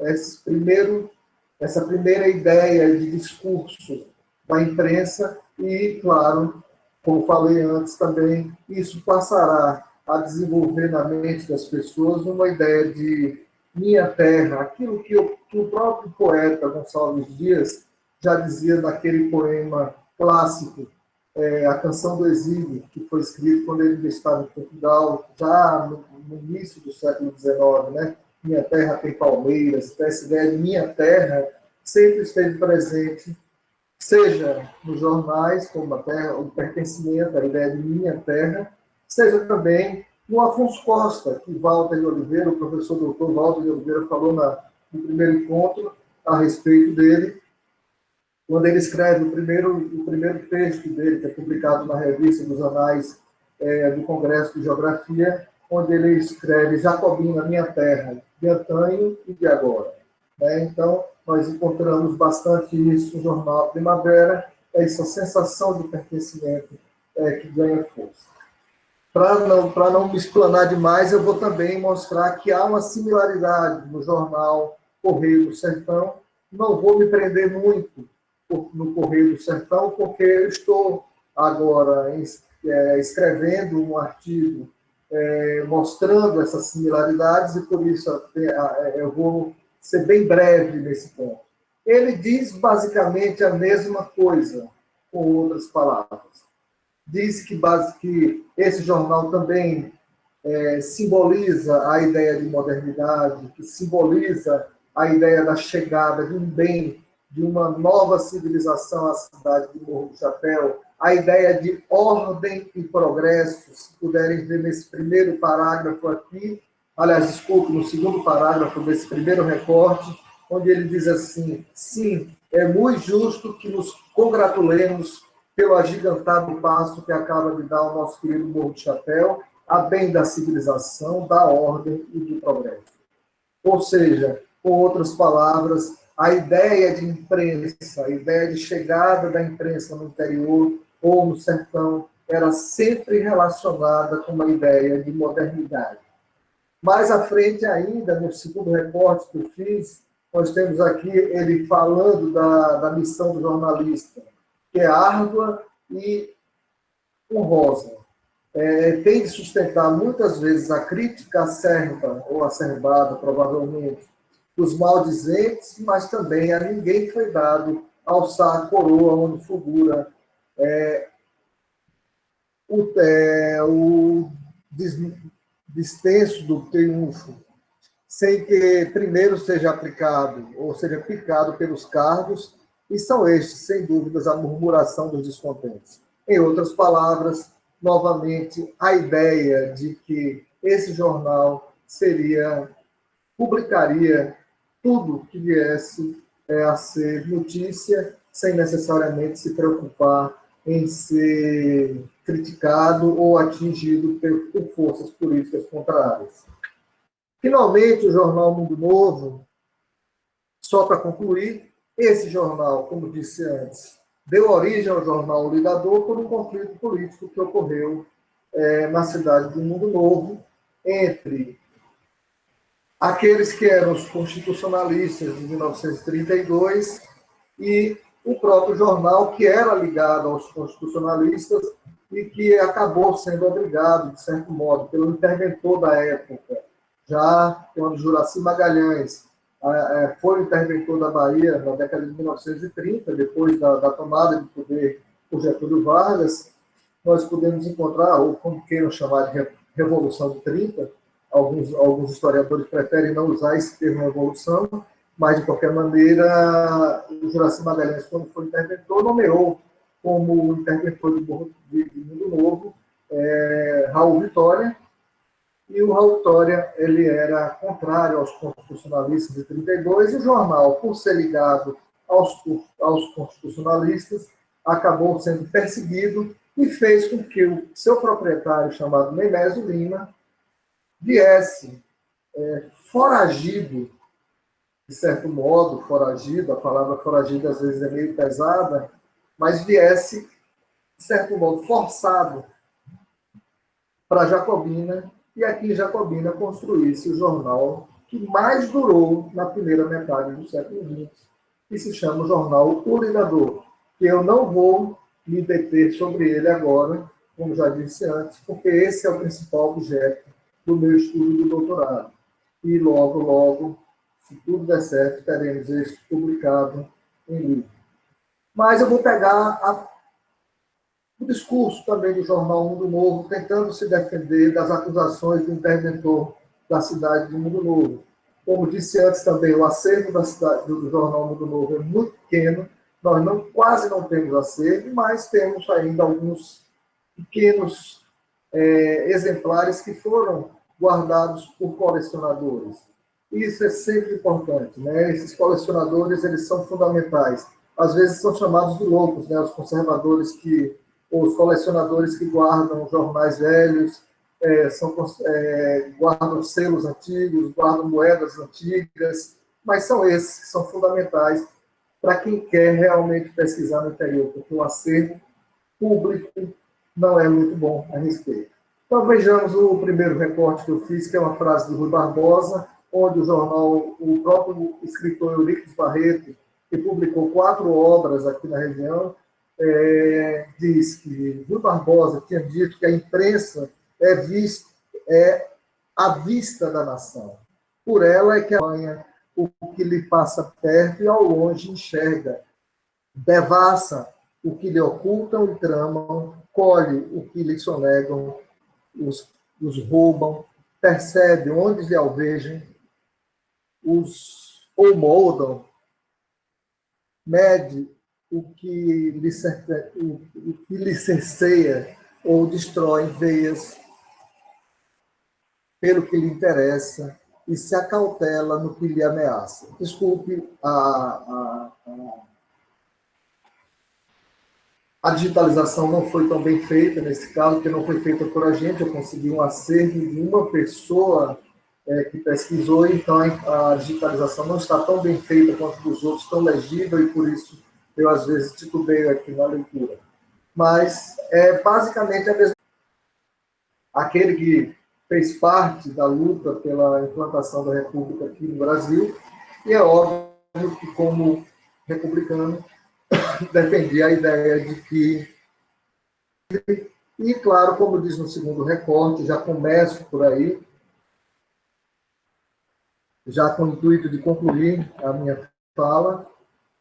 essa primeira ideia de discurso da imprensa e, claro, como falei antes também, isso passará a desenvolver na mente das pessoas uma ideia de minha terra, aquilo que o próprio poeta Gonçalves Dias já dizia naquele poema clássico, A Canção do Exílio, que foi escrito quando ele estava em Portugal, já no início do século XIX, né? Minha terra tem palmeiras, então essa ideia de minha terra sempre esteve presente, seja nos jornais, como a terra, o pertencimento, a ideia de minha terra, seja também no Afonso Costa, que Walter de Oliveira, o professor doutor Walter de Oliveira falou no primeiro encontro a respeito dele, quando ele escreve o primeiro texto dele, que é publicado na revista dos Anais do Congresso de Geografia, onde ele escreve Jacobina, minha terra, de antanho e de agora. Né? Então, nós encontramos bastante isso no jornal Primavera, essa sensação de pertencimento que ganha força. Para não me explanar demais, eu vou também mostrar que há uma similaridade no jornal Correio do Sertão. Não vou me prender muito no Correio do Sertão, porque eu estou agora escrevendo um artigo mostrando essas similaridades e por isso eu vou ser bem breve nesse ponto. Ele diz basicamente a mesma coisa, com outras palavras. Diz que esse jornal também simboliza a ideia de modernidade, que simboliza a ideia da chegada de um bem, de uma nova civilização à cidade de Morro do Chapéu, a ideia de ordem e progresso, se puderem ver nesse primeiro parágrafo aqui, aliás, desculpe, no segundo parágrafo desse primeiro recorte, onde ele diz assim, sim, é muito justo que nos congratulemos pelo agigantado passo que acaba de dar o nosso querido Morro do Chapéu, a bem da civilização, da ordem e do progresso. Ou seja, com outras palavras, a ideia de imprensa, a ideia de chegada da imprensa no interior ou no sertão, era sempre relacionada com uma ideia de modernidade. Mais à frente ainda, no segundo recorte que eu fiz, nós temos aqui ele falando da missão do jornalista, que é árdua e honrosa. Tem de sustentar muitas vezes a crítica acerba, ou acerbada, provavelmente, dos maldizentes, mas também a ninguém foi dado alçar a coroa onde figura o descenso do triunfo, sem que primeiro seja aplicado, ou seja picado pelos cargos, e são estes, sem dúvidas, a murmuração dos descontentes. Em outras palavras, novamente, a ideia de que esse jornal publicaria tudo que viesse a ser notícia, sem necessariamente se preocupar em ser criticado ou atingido por forças políticas contrárias. Finalmente, o jornal Mundo Novo, só para concluir, esse jornal, como disse antes, deu origem ao jornal O Ligador por um conflito político que ocorreu na cidade de Mundo Novo entre aqueles que eram os constitucionalistas de 1932 e o próprio jornal, que era ligado aos constitucionalistas e que acabou sendo obrigado, de certo modo, pelo interventor da época, já quando Juracy Magalhães foi o interventor da Bahia na década de 1930, depois da tomada de poder por Getúlio Vargas, nós podemos encontrar, ou como queiram chamar de Revolução de 30, alguns historiadores preferem não usar esse termo revolução, mas, de qualquer maneira, o Juracy Magalhães, quando foi interventor, nomeou como interventor de Mundo Novo Raul Vitória, e o Raul Vitória ele era contrário aos constitucionalistas de 32, e o jornal, por ser ligado aos constitucionalistas, acabou sendo perseguido e fez com que o seu proprietário, chamado Nemésio Lima, viesse foragido, de certo modo, foragido, a palavra foragido às vezes é meio pesada, mas viesse, de certo modo, forçado para Jacobina, e aqui em Jacobina construísse o jornal que mais durou na primeira metade do século XX, que se chama o jornal O Lidador, que eu não vou me deter sobre ele agora, como já disse antes, porque esse é o principal objeto do meu estudo do doutorado. E logo, logo, se tudo der certo, teremos isso publicado em livro. Mas eu vou pegar o discurso também do jornal Mundo Novo, tentando se defender das acusações do interventor da cidade de Mundo Novo. Como disse antes também, o acervo do jornal Mundo Novo é muito pequeno, nós quase não temos acervo, mas temos ainda alguns pequenos exemplares que foram guardados por colecionadores. Isso é sempre importante, né? Esses colecionadores, eles são fundamentais. Às vezes são chamados de loucos, né? Os conservadores os colecionadores que guardam jornais velhos, guardam selos antigos, guardam moedas antigas, mas são esses que são fundamentais para quem quer realmente pesquisar no interior, porque o acervo público não é muito bom a respeito. Então vejamos o primeiro recorte que eu fiz, que é uma frase do Rui Barbosa, onde o próprio escritor Eurípides Barreto, que publicou 4 obras aqui na região, diz que Rui Barbosa tinha dito que a imprensa é a vista da nação. Por ela é que acompanha o que lhe passa perto e ao longe enxerga. Devassa o que lhe ocultam e tramam, colhe o que lhe sonegam, os roubam, percebe onde lhe alvejam, ou moldam, mede o que lhe cerceia ou destrói veias pelo que lhe interessa e se acautela no que lhe ameaça. Desculpe a digitalização não foi tão bem feita nesse caso, porque não foi feita por a gente, eu consegui um acervo de uma pessoa que pesquisou, então a digitalização não está tão bem feita quanto dos outros, tão legível, e por isso eu às vezes titubeio aqui na leitura. Mas é basicamente a mesma. Aquele que fez parte da luta pela implantação da República aqui no Brasil, e é óbvio que, como republicano, defendia a ideia de que... E, claro, como diz no segundo recorte, já começo por aí, já com o intuito de concluir a minha fala,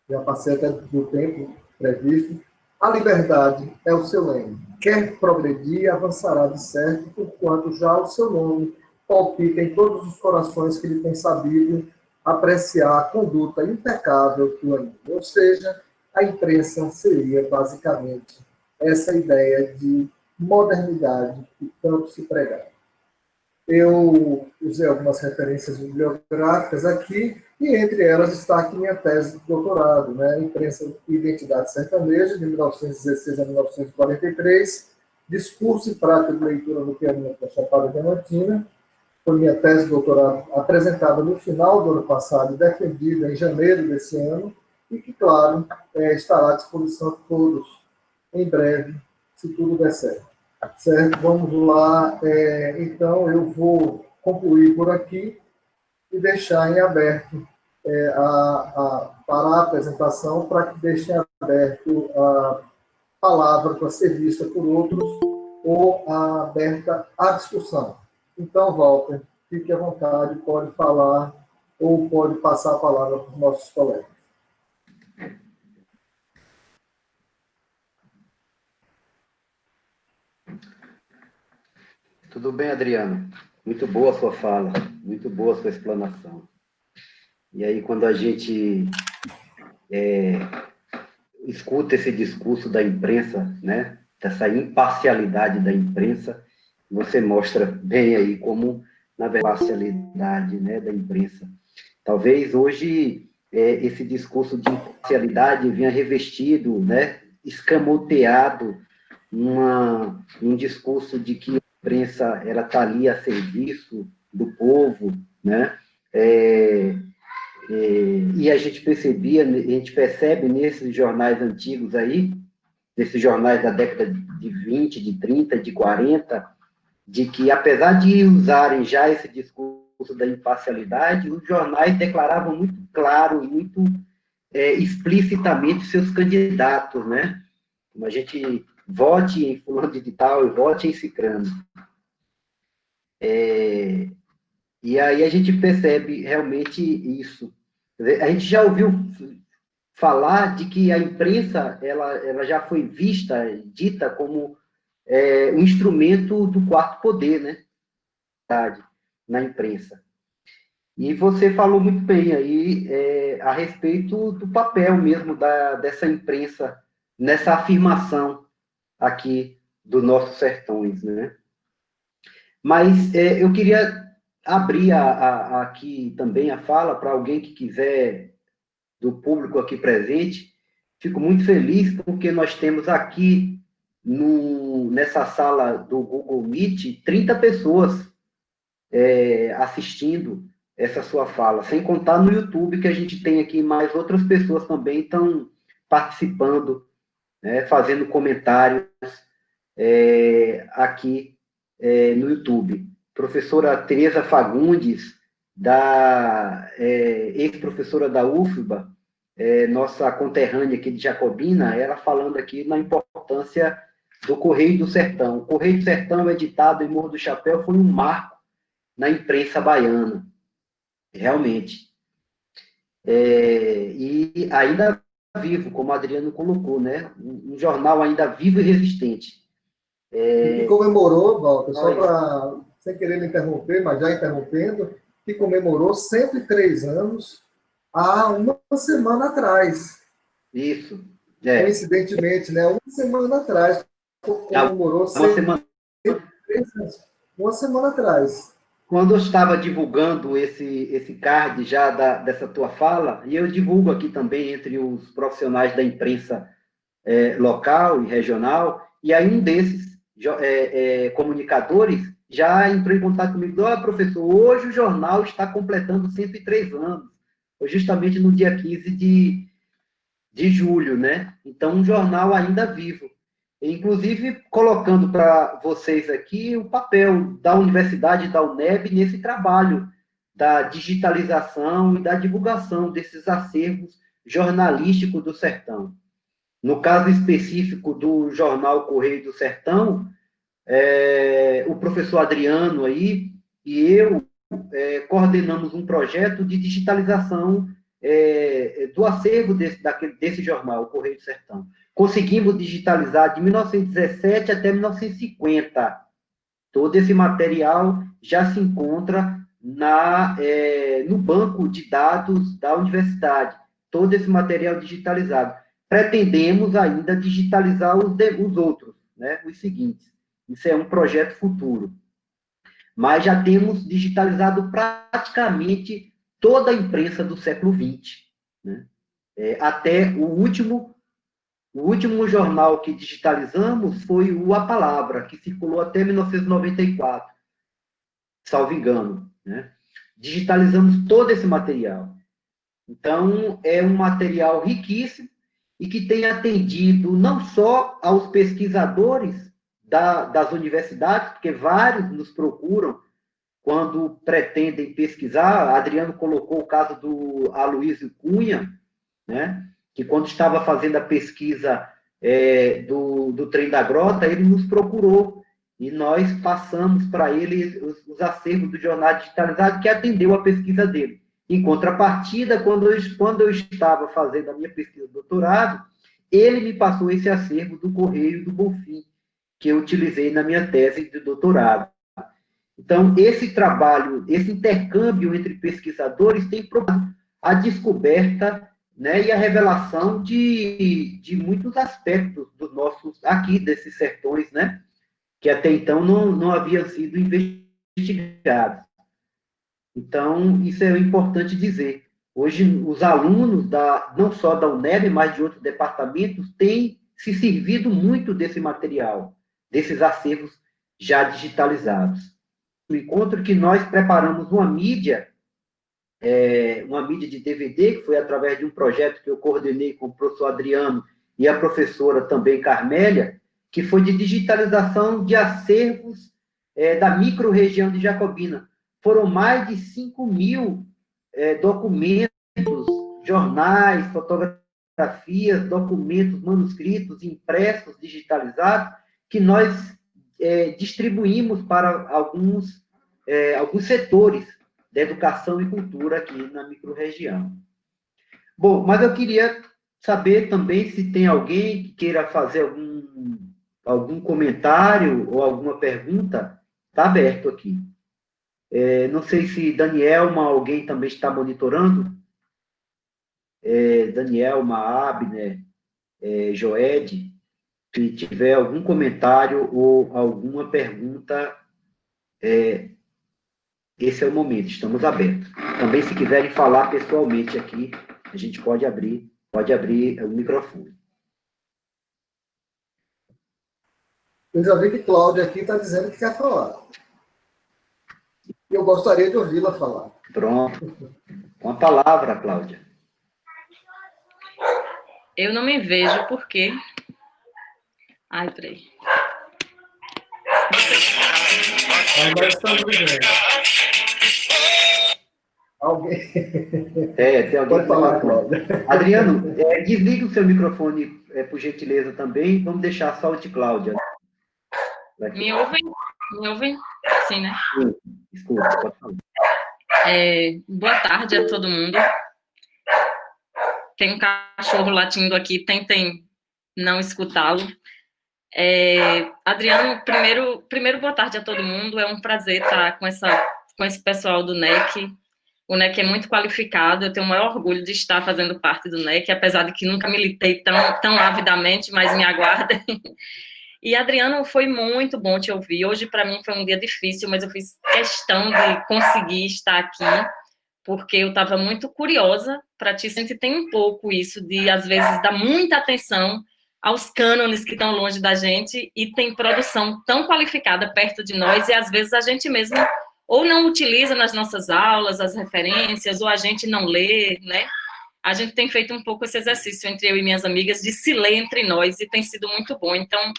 já passei até do tempo previsto, a liberdade é o seu leme. Quer progredir, avançará de certo, porquanto já o seu nome palpita em todos os corações que lhe têm sabido apreciar a conduta impecável que o anima. Ou seja, a imprensa seria basicamente essa ideia de modernidade que tanto se pregava. Eu usei algumas referências bibliográficas aqui, e entre elas está aqui minha tese de doutorado, né? Imprensa e Identidade Sertaneja, de 1916 a 1943, Discurso e Prática de Leitura no Pianinho da Chapada Diamantina. Foi minha tese de doutorado apresentada no final do ano passado e defendida em janeiro desse ano, e que, claro, estará à disposição de todos em breve, se tudo der certo. Certo? Vamos lá. Então, eu vou concluir por aqui e deixar em aberto para a apresentação, para que deixem aberto a palavra para ser vista por outros ou aberta à discussão. Então, Walter, fique à vontade, pode falar ou pode passar a palavra para os nossos colegas. Tudo bem, Adriano? Muito boa a sua fala, muito boa a sua explanação. E aí, quando a gente escuta esse discurso da imprensa, né, dessa imparcialidade da imprensa, você mostra bem aí como, na verdade, a imparcialidade, né, da imprensa. Talvez hoje esse discurso de imparcialidade venha revestido, né, escamoteado, um discurso de que a imprensa ela está ali a serviço do povo, né? E a gente percebe nesses jornais antigos aí, desses jornais da década de 20, de 30, de 40, de que, apesar de usarem já esse discurso da imparcialidade, os jornais declaravam muito claro e muito explicitamente seus candidatos, né? Como a gente vote em fulano de tal e vote em cicrano. E aí a gente percebe realmente isso. A gente já ouviu falar de que a imprensa ela já foi vista, dita como um instrumento do quarto poder, né? Na imprensa. E você falou muito bem aí a respeito do papel mesmo dessa imprensa nessa afirmação aqui dos nossos sertões, né? Mas eu queria abrir aqui também a fala para alguém que quiser, do público aqui presente. Fico muito feliz porque nós temos aqui nessa sala do Google Meet 30 pessoas assistindo essa sua fala, sem contar no YouTube que a gente tem aqui mais outras pessoas também estão participando, né, fazendo comentários aqui no YouTube. Professora Tereza Fagundes, ex-professora da UFBA, nossa conterrânea aqui de Jacobina, ela falando aqui na importância do Correio do Sertão. O Correio do Sertão, editado em Morro do Chapéu, foi um marco na imprensa baiana, realmente. E ainda vivo, como o Adriano colocou, né? Um jornal ainda vivo e resistente. E que comemorou, Walter, só para, sem querer me interromper, mas já interrompendo, que comemorou 103 anos há uma semana atrás. Isso. Coincidentemente, né? Uma semana atrás, comemorou 103 anos. Uma semana atrás. Quando eu estava divulgando esse card já dessa tua fala, e eu divulgo aqui também entre os profissionais da imprensa local e regional, e aí um desses comunicadores já entrou em contato comigo, professor, hoje o jornal está completando 103 anos, justamente no dia 15 de julho, né? Então, um jornal ainda vivo. Inclusive, colocando para vocês aqui o papel da Universidade da UNEB nesse trabalho da digitalização e da divulgação desses acervos jornalísticos do Sertão. No caso específico do jornal Correio do Sertão, o professor Adriano aí e eu coordenamos um projeto de digitalização do acervo desse jornal, o Correio do Sertão. Conseguimos digitalizar de 1917 até 1950. Todo esse material já se encontra no banco de dados da universidade. Todo esse material digitalizado. Pretendemos ainda digitalizar os outros, né, os seguintes. Isso é um projeto futuro. Mas já temos digitalizado praticamente toda a imprensa do século XX. Né? Até o último jornal que digitalizamos foi o A Palavra, que circulou até 1994, salvo engano. Né? Digitalizamos todo esse material. Então, é um material riquíssimo e que tem atendido não só aos pesquisadores das universidades, porque vários nos procuram quando pretendem pesquisar. Adriano colocou o caso do Aloysio Cunha, né? que quando estava fazendo a pesquisa do Trem da Grota, ele nos procurou e nós passamos para ele os acervos do jornal digitalizado que atendeu a pesquisa dele. Em contrapartida, quando eu estava fazendo a minha pesquisa de doutorado, ele me passou esse acervo do Correio do Bonfim, que eu utilizei na minha tese de doutorado. Então, esse trabalho, esse intercâmbio entre pesquisadores tem provocado a descoberta, né, e a revelação de muitos aspectos dos nossos, aqui, desses sertões, né, que até então não haviam sido investigados. Então, isso é importante dizer. Hoje, os alunos, não só da UNEB, mas de outros departamentos, têm se servido muito desse material, desses acervos já digitalizados. No encontro que nós preparamos uma mídia de DVD, que foi através de um projeto que eu coordenei com o professor Adriano e a professora também Carmélia, que foi de digitalização de acervos da micro-região de Jacobina. Foram mais de 5.000 documentos, jornais, fotografias, documentos manuscritos, impressos, digitalizados, que nós distribuímos para alguns setores da educação e cultura aqui na microrregião. Bom, mas eu queria saber também se tem alguém que queira fazer algum comentário ou alguma pergunta. Está aberto aqui. Não sei se Danielma, alguém também está monitorando. Danielma, Abner, Joed, se tiver algum comentário ou alguma pergunta, esse é o momento, estamos abertos. Também, se quiserem falar pessoalmente aqui, a gente pode abrir o microfone. Eu já vi que Cláudia aqui está dizendo que quer falar. Eu gostaria de ouvi-la falar. Pronto. Com a palavra, Cláudia. Eu não me vejo porque... Ai, peraí. Ainda estamos vendo. Alguém... Tem alguém Pode falar, Cláudia. Adriano, desliga o seu microfone, por gentileza, também. Vamos deixar só o de Cláudia. Me ouvem? Me ouvem? Sim, né? Desculpa, pode falar. Boa tarde a todo mundo. Tem um cachorro latindo aqui, tentem não escutá-lo. Adriano, primeiro boa tarde a todo mundo. É um prazer estar com esse pessoal do NEC. O NEC é muito qualificado, eu tenho o maior orgulho de estar fazendo parte do NEC, apesar de que nunca militei tão avidamente, mas me aguardem. E, Adriano, foi muito bom te ouvir. Hoje, para mim, foi um dia difícil, mas eu fiz questão de conseguir estar aqui, porque eu estava muito curiosa para te sentir. Tem um pouco isso de, às vezes, dar muita atenção aos cânones que estão longe da gente e tem produção tão qualificada perto de nós e, às vezes, a gente mesmo ou não utiliza nas nossas aulas as referências, ou a gente não lê, né? A gente tem feito um pouco esse exercício entre eu e minhas amigas de se ler entre nós e tem sido muito bom. Então,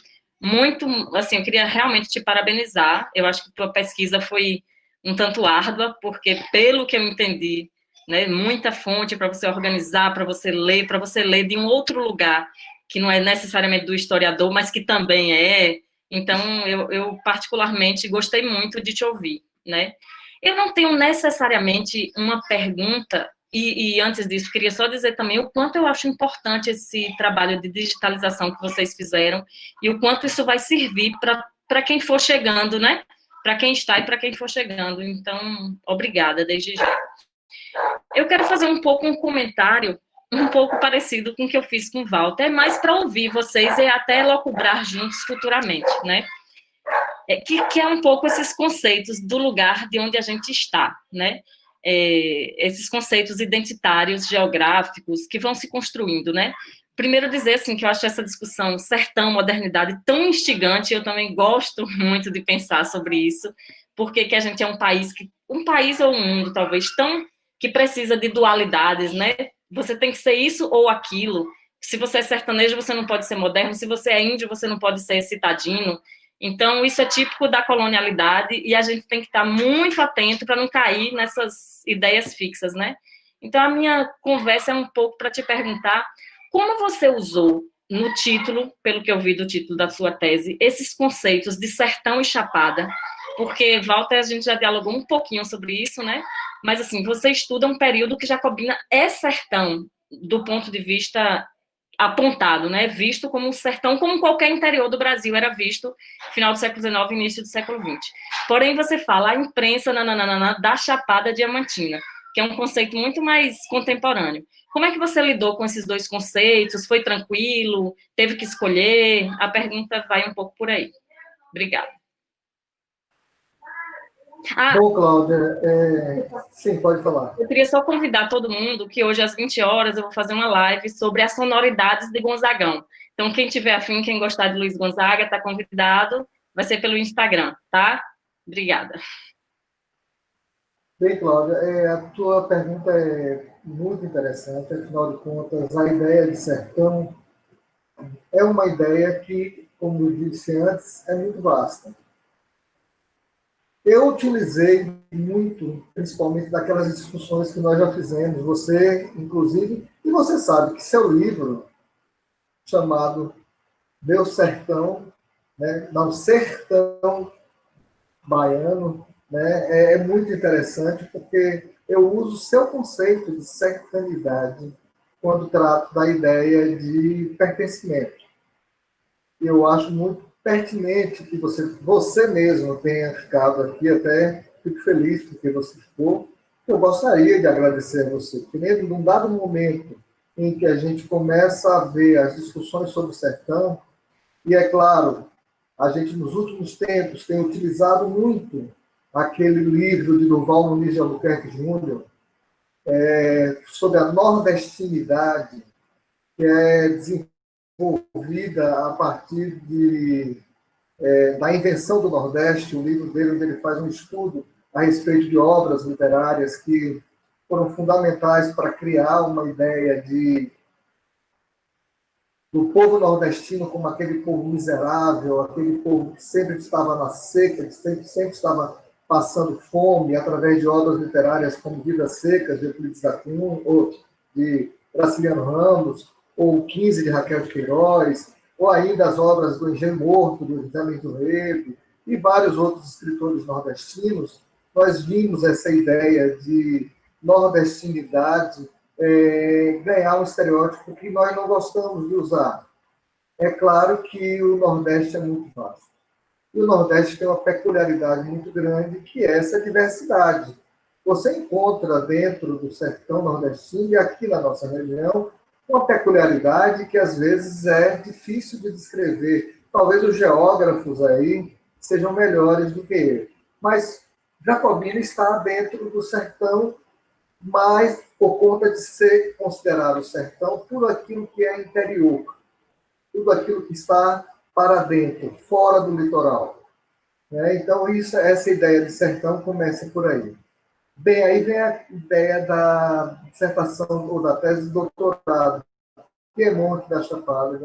assim, eu queria realmente te parabenizar. Eu acho que tua pesquisa foi um tanto árdua, porque, pelo que eu entendi, né, muita fonte para você organizar, para você ler de um outro lugar, que não é necessariamente do historiador, mas que também é. Então, eu particularmente gostei muito de te ouvir, né? Eu não tenho necessariamente uma pergunta, e antes disso, queria só dizer também o quanto eu acho importante esse trabalho de digitalização que vocês fizeram e o quanto isso vai servir para quem for chegando, né? Para quem está e para quem for chegando. Então, obrigada, desde já. Eu quero fazer um comentário um pouco parecido com o que eu fiz com o Walter, mas para ouvir vocês e até locubrar juntos futuramente, né? Que é um pouco esses conceitos do lugar de onde a gente está, né? Esses conceitos identitários, geográficos, que vão se construindo, né? Primeiro dizer, assim, que eu acho essa discussão sertão, modernidade tão instigante, eu também gosto muito de pensar sobre isso, porque que a gente é um país ou um mundo, talvez, que precisa de dualidades, né? Você tem que ser isso ou aquilo. Se você é sertanejo, você não pode ser moderno. Se você é índio, você não pode ser citadino. Então, isso é típico da colonialidade e a gente tem que estar muito atento para não cair nessas ideias fixas, né? Então, a minha conversa é um pouco para te perguntar Como você usou no título, pelo que eu vi do título da sua tese, esses conceitos de sertão e chapada? Porque, Walter, a gente já dialogou um pouquinho sobre isso, né? Mas, assim, você estuda um período que Jacobina é sertão, do ponto de vista apontado, né? Visto como um sertão, como qualquer interior do Brasil era visto final do século XIX, início do século XX. Porém, você fala a imprensa da Chapada Diamantina, que é um conceito muito mais contemporâneo. Como é que você lidou com esses dois conceitos? Foi tranquilo? Teve que escolher? A pergunta vai um pouco por aí. Obrigada. Bom, Cláudia, sim, pode falar. Eu queria só convidar todo mundo que hoje, às 20 horas, eu vou fazer uma live sobre as sonoridades de Gonzagão. Então, quem tiver afim, quem gostar de Luiz Gonzaga, está convidado. Vai ser pelo Instagram, tá? Obrigada. Bem, Cláudia, a tua pergunta é muito interessante. Afinal de contas, a ideia de sertão é uma ideia que, como eu disse antes, é muito vasta. Eu utilizei muito, principalmente daquelas discussões que nós já fizemos, você, inclusive, e você sabe que seu livro, chamado Meu Sertão, né, não, Sertão Baiano, né, é muito interessante, porque eu uso o seu conceito de sertanidade quando trato da ideia de pertencimento. Eu acho muito pertinente que você mesmo tenha ficado aqui, até fico feliz porque você ficou. Eu gostaria de agradecer a você, porque num dado momento em que a gente começa a ver as discussões sobre o sertão, e é claro, a gente nos últimos tempos tem utilizado muito aquele livro de Durval Muniz de Albuquerque Júnior, sobre a nordestinidade, que é desenvolvida a partir da invenção do Nordeste, o livro dele, onde ele faz um estudo a respeito de obras literárias que foram fundamentais para criar uma ideia do povo nordestino como aquele povo miserável, aquele povo que sempre estava na seca, que sempre estava passando fome, através de obras literárias como Vidas Secas, de Euclides da Cunha, ou de Graciliano Ramos, ou 15 de Raquel de Queiroz, ou ainda as obras do Engenho Morto, do José Mendes Rego, e vários outros escritores nordestinos. Nós vimos essa ideia de nordestinidade ganhar um estereótipo que nós não gostamos de usar. É claro que o Nordeste é muito vasto. E o Nordeste tem uma peculiaridade muito grande, que é essa diversidade. Você encontra dentro do sertão nordestino, e aqui na nossa região, uma peculiaridade que às vezes é difícil de descrever. Talvez os geógrafos aí sejam melhores do que eu. Mas Jacobina está dentro do sertão, mas por conta de ser considerado o sertão tudo aquilo que é interior, tudo aquilo que está para dentro, fora do litoral. Então, essa ideia de sertão começa por aí. Bem, aí vem a ideia da dissertação ou da tese de doutorado, Piemonte da Chapada.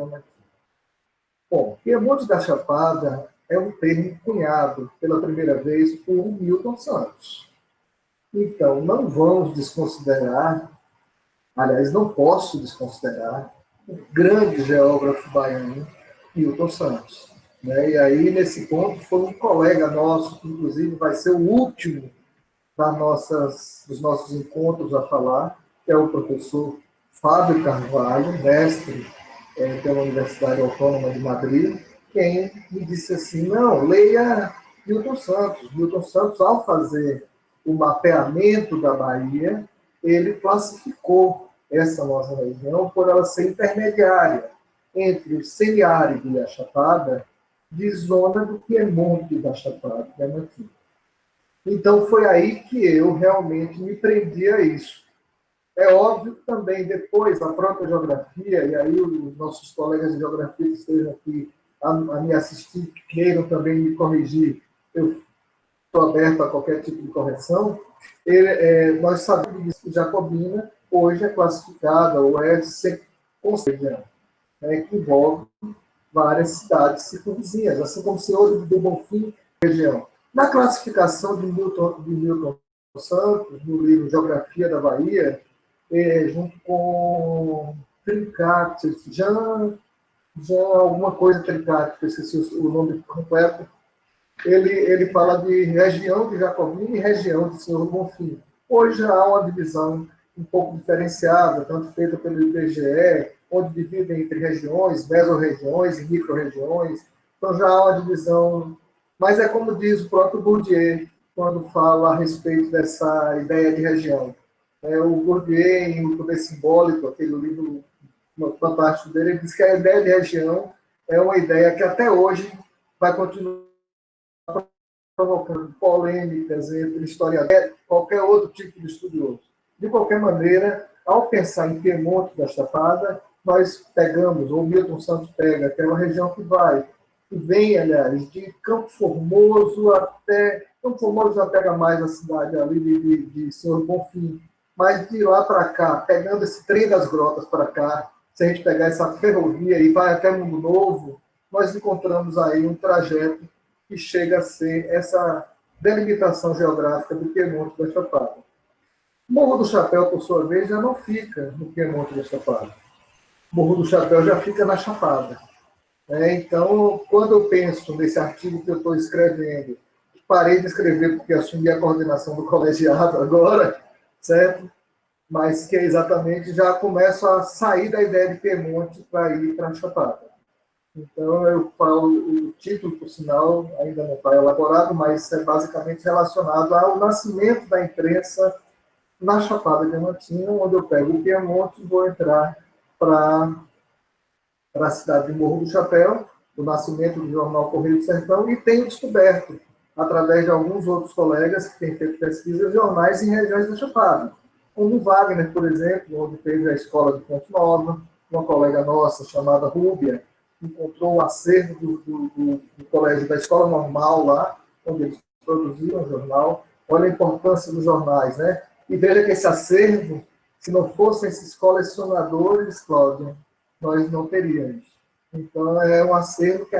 Bom, Piemonte da Chapada é um termo cunhado pela primeira vez por Milton Santos. Então, não vamos desconsiderar, aliás, não posso desconsiderar, o grande geógrafo baiano, Milton Santos. E aí, nesse ponto, foi um colega nosso, que inclusive vai ser o último dos nossos encontros a falar, que é o professor Fábio Carvalho, mestre pela Universidade Autônoma de Madrid, quem me disse assim, não, leia Milton Santos. Milton Santos, ao fazer o mapeamento da Bahia, ele classificou essa nossa região por ela ser intermediária entre o semiárido e a Chapada, de zona do Piemonte da Chapada, Diamantina. Então, foi aí que eu realmente me prendi a isso. É óbvio que também depois a própria geografia, e aí os nossos colegas de geografia que estejam aqui a me assistir, que queiram também me corrigir, eu estou aberto a qualquer tipo de correção. Nós sabemos que Jacobina hoje é classificada, ou é considerada, que envolve várias cidades circunvizinhas, assim como o Senhor do Bonfim, região. Na classificação de Milton Santos, no livro Geografia da Bahia, junto com Trincates, Jean alguma coisa Trincates, eu esqueci o nome completo. Ele fala de região de Jacobina e região de Senhor Bonfim. Hoje já há uma divisão um pouco diferenciada, tanto feita pelo IBGE, onde dividem entre regiões, mesorregiões e micro-regiões. Então já há uma divisão, mas é como diz o próprio Bourdieu, quando fala a respeito dessa ideia de região. O Bourdieu, em O Poder Simbólico, aquele livro fantástico dele, ele diz que a ideia de região é uma ideia que até hoje vai continuar provocando polêmicas entre historiadores, qualquer outro tipo de estudioso. De qualquer maneira, ao pensar em Piemonte da Chapada, nós pegamos, ou Milton Santos pega, que é uma região que vem, aliás, de Campo Formoso até... Campo Formoso já pega mais a cidade ali de Senhor Bonfim, mas de lá para cá, pegando esse trem das grotas para cá, se a gente pegar essa ferrovia e vai até Mundo Novo, nós encontramos aí um trajeto que chega a ser essa delimitação geográfica do Piemonte da Chapada. Morro do Chapéu, por sua vez, já não fica no Piemonte da Chapada. Morro do Chapéu já fica na Chapada. Então, quando eu penso nesse artigo que eu estou escrevendo, parei de escrever porque assumi a coordenação do colegiado agora, certo? Mas que exatamente já começo a sair da ideia de Piemonte para ir para a Chapada. Então, eu falo, o título, por sinal, ainda não está elaborado, mas é basicamente relacionado ao nascimento da imprensa na Chapada Diamantina, onde eu pego o Piemonte e vou entrar para a cidade de Morro do Chapéu, o nascimento do jornal Correio do Sertão, e tenho descoberto, através de alguns outros colegas que têm feito pesquisas, jornais em regiões da Chapada, como o Wagner, por exemplo, onde teve a escola de Ponte Nova, uma colega nossa chamada Rúbia, encontrou o acervo do colégio da Escola Normal lá, onde eles produziram o jornal. Olha a importância dos jornais, né? E veja que esse acervo, se não fossem esses colecionadores, Cláudia, nós não teríamos. Então, é um acervo que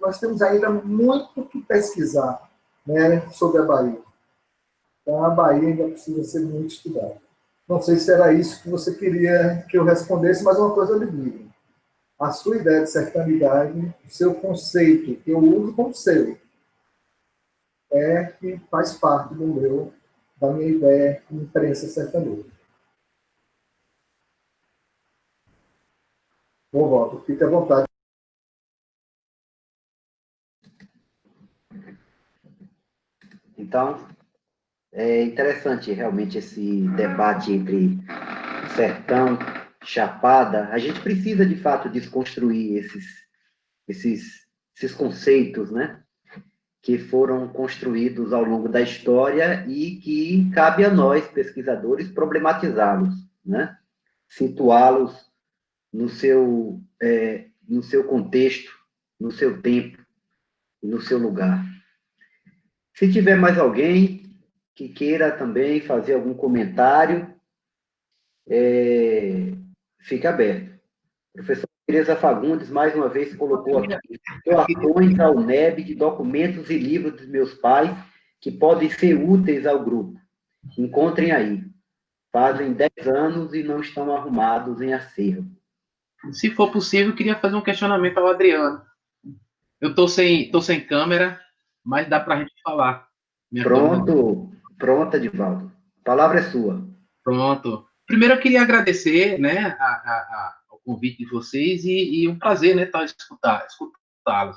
nós temos ainda muito que pesquisar, né, sobre a Bahia. Então, a Bahia ainda precisa ser muito estudada. Não sei se era isso que você queria que eu respondesse, mas uma coisa eu lhe digo. A sua ideia de sertanidade, o seu conceito, que eu uso como seu, que faz parte da minha ideia de imprensa sertaneja. Bom voto, fique à vontade. Então, é interessante realmente esse debate entre sertão, chapada. A gente precisa, de fato, desconstruir esses conceitos, né, que foram construídos ao longo da história e que cabe a nós, pesquisadores, problematizá-los, né, situá-los no seu contexto, no seu tempo, no seu lugar. Se tiver mais alguém que queira também fazer algum comentário, fica aberto. Professor Teresa Fagundes, mais uma vez, colocou aqui doações ao NEB de documentos e livros dos meus pais que podem ser úteis ao grupo. Encontrem aí. Fazem 10 anos e não estão arrumados em acervo. Se for possível, eu queria fazer um questionamento ao Adriano. Eu estou sem câmera, mas dá para a gente falar. Pronto, Edivaldo. A palavra é sua. Pronto. Primeiro, eu queria agradecer, né, ao convite de vocês e um prazer, né, escutá-los.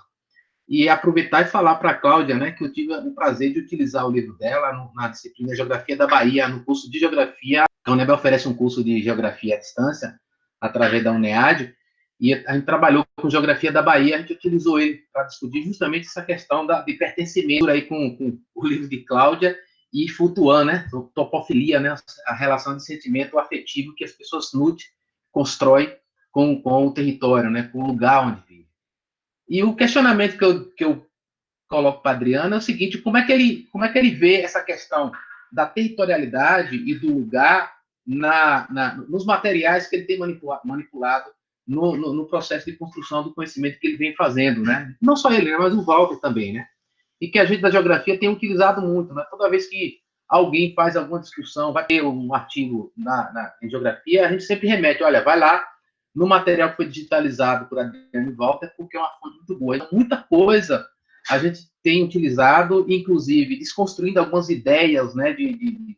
E aproveitar e falar para a Cláudia, né, que eu tive o prazer de utilizar o livro dela na disciplina Geografia da Bahia, no curso de Geografia. A UNEB oferece um curso de Geografia à distância, através da UNEAD, e a gente trabalhou com Geografia da Bahia, a gente utilizou ele para discutir justamente essa questão de pertencimento aí com o livro de Cláudia e Futuan, né, topofilia, né, a relação de sentimento afetivo que as pessoas constroem com o território, né, com o lugar onde vive. E o questionamento que eu coloco para Adriano é o seguinte: como é que ele vê essa questão da territorialidade e do lugar nos materiais que ele tem manipulado no processo de construção do conhecimento que ele vem fazendo, né? Não só ele, né, mas o Walter também, né? E que a gente da geografia tem utilizado muito, né? Toda vez que alguém faz alguma discussão, vai ter um artigo em geografia, a gente sempre remete, olha, vai lá no material que foi digitalizado por Adriano Walter, porque é uma fonte muito boa. Então, muita coisa a gente tem utilizado, inclusive desconstruindo algumas ideias, né, de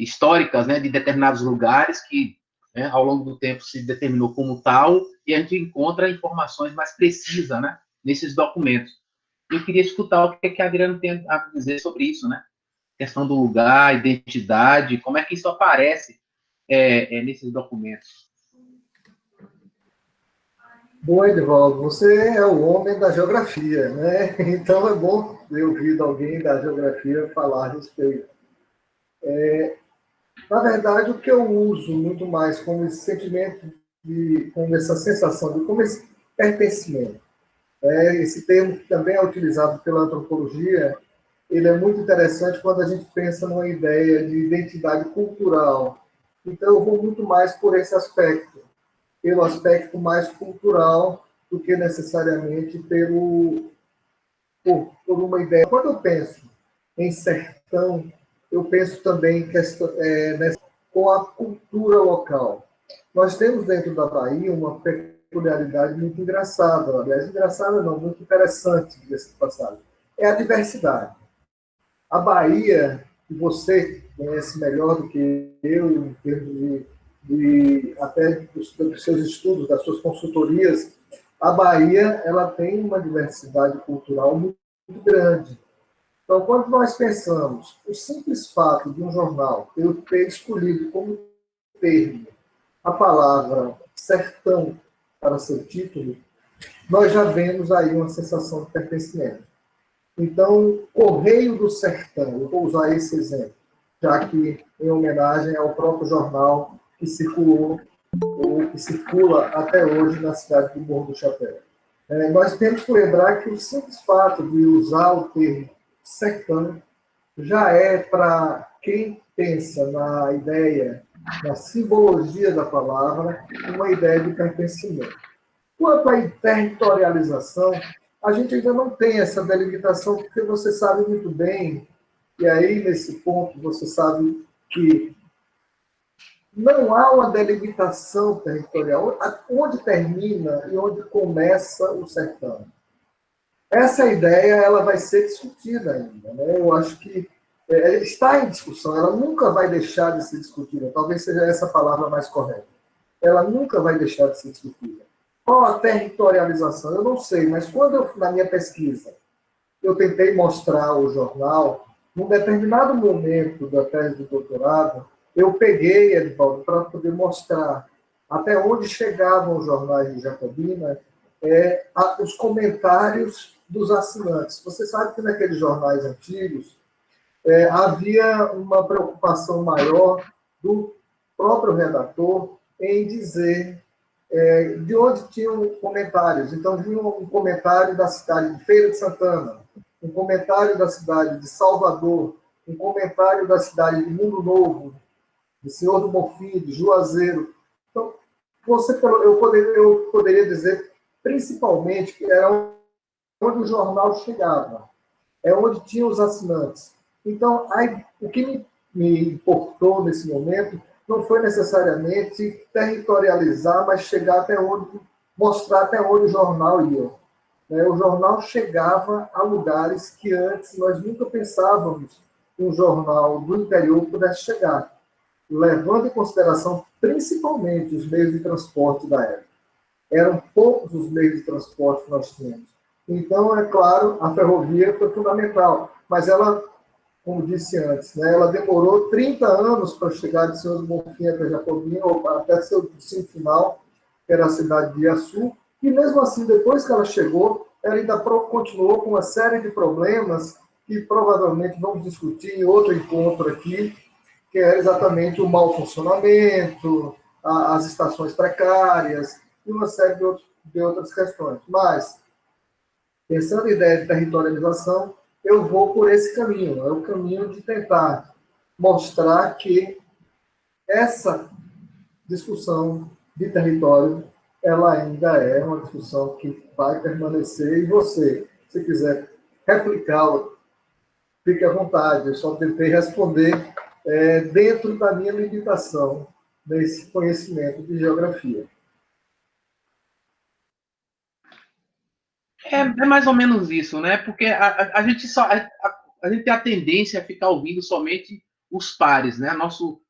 históricas, né, de determinados lugares que, né, ao longo do tempo se determinou como tal, e a gente encontra informações mais precisas, né, nesses documentos. Eu queria escutar o que a Adriana tem a dizer sobre isso, né? Questão do lugar, identidade, como é que isso aparece nesses documentos. Bom, Edivaldo, você é o homem da geografia, né? Então é bom ter ouvido alguém da geografia falar a respeito. Na verdade, o que eu uso muito mais como esse sentimento, como essa sensação de como esse pertencimento. Esse termo que também é utilizado pela antropologia, ele é muito interessante quando a gente pensa numa ideia de identidade cultural. Então, eu vou muito mais por esse aspecto, pelo aspecto mais cultural do que necessariamente por uma ideia. Quando eu penso em sertão, eu penso também com a cultura local. Nós temos dentro da Bahia uma peculiaridade muito engraçada, aliás, engraçada não, muito interessante desse passado. É a diversidade. A Bahia, que você conhece melhor do que eu, em termos até dos seus estudos, das suas consultorias, a Bahia ela tem uma diversidade cultural muito grande. Então, quando nós pensamos o simples fato de um jornal ter escolhido como termo a palavra sertão para seu título, nós já vemos aí uma sensação de pertencimento. Então, Correio do Sertão, eu vou usar esse exemplo, já que em homenagem ao próprio jornal que circulou, ou que circula até hoje na cidade do Morro do Chapéu. Nós temos que lembrar que o simples fato de usar o termo sertão já é, para quem pensa na ideia, na simbologia da palavra, uma ideia de pertencimento. Quanto à territorialização, a gente ainda não tem essa delimitação, porque você sabe muito bem, e aí, nesse ponto, você sabe que não há uma delimitação territorial, onde termina e onde começa o sertão. Essa ideia ela vai ser discutida ainda. Né? Eu acho que está em discussão, ela nunca vai deixar de ser discutida, talvez seja essa a palavra mais correta. Ela nunca vai deixar de ser discutida. Qual a territorialização? Eu não sei, mas quando na minha pesquisa eu tentei mostrar o jornal, num determinado momento da tese de doutorado, eu peguei, Edvaldo, para poder mostrar até onde chegavam os jornais de Jacobina, os comentários dos assinantes. Você sabe que naqueles jornais antigos havia uma preocupação maior do próprio redator em dizer de onde tinham comentários. Então, vinha um comentário da cidade de Feira de Santana, um comentário da cidade de Salvador, um comentário da cidade de Mundo Novo, de Senhor do Bonfim, de Juazeiro. Então, eu poderia dizer, principalmente, que era onde o jornal chegava, é onde tinha os assinantes. Então, o que me importou nesse momento não foi necessariamente territorializar, mas chegar até onde, mostrar até onde o jornal ia. O jornal chegava a lugares que antes nós nunca pensávamos que um jornal do interior pudesse chegar, levando em consideração principalmente os meios de transporte da época. Eram poucos os meios de transporte que nós tínhamos. Então, é claro, a ferrovia foi fundamental, mas ela, como disse antes, ela demorou 30 anos para chegar de Senhor do Bonfim até Jacobina, ou até seu destino final, que era a cidade de Iaçu, e mesmo assim, depois que ela chegou, ela ainda continuou com uma série de problemas que provavelmente vamos discutir em outro encontro aqui, que é exatamente o mau funcionamento, as estações precárias e uma série de outras questões. Mas, pensando em ideia de territorialização, eu vou por esse caminho, é o caminho de tentar mostrar que essa discussão de território, ela ainda é uma discussão que vai permanecer, e você, se quiser replicar, fique à vontade, eu só tentei responder dentro da minha limitação nesse conhecimento de geografia. É mais ou menos isso, né? Porque a gente a gente tem a tendência a ficar ouvindo somente os pares, né?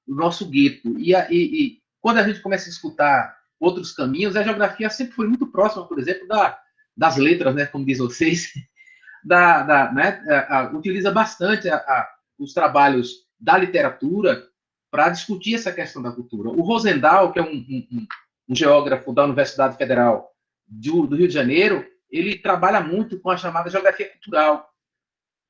O nosso gueto. E quando a gente começa a escutar outros caminhos, a geografia sempre foi muito próxima, por exemplo, das letras, né? Como diz vocês, né? Utiliza bastante os trabalhos da literatura para discutir essa questão da cultura. O Rosendahl, que é um geógrafo da Universidade Federal do Rio de Janeiro, ele trabalha muito com a chamada geografia cultural.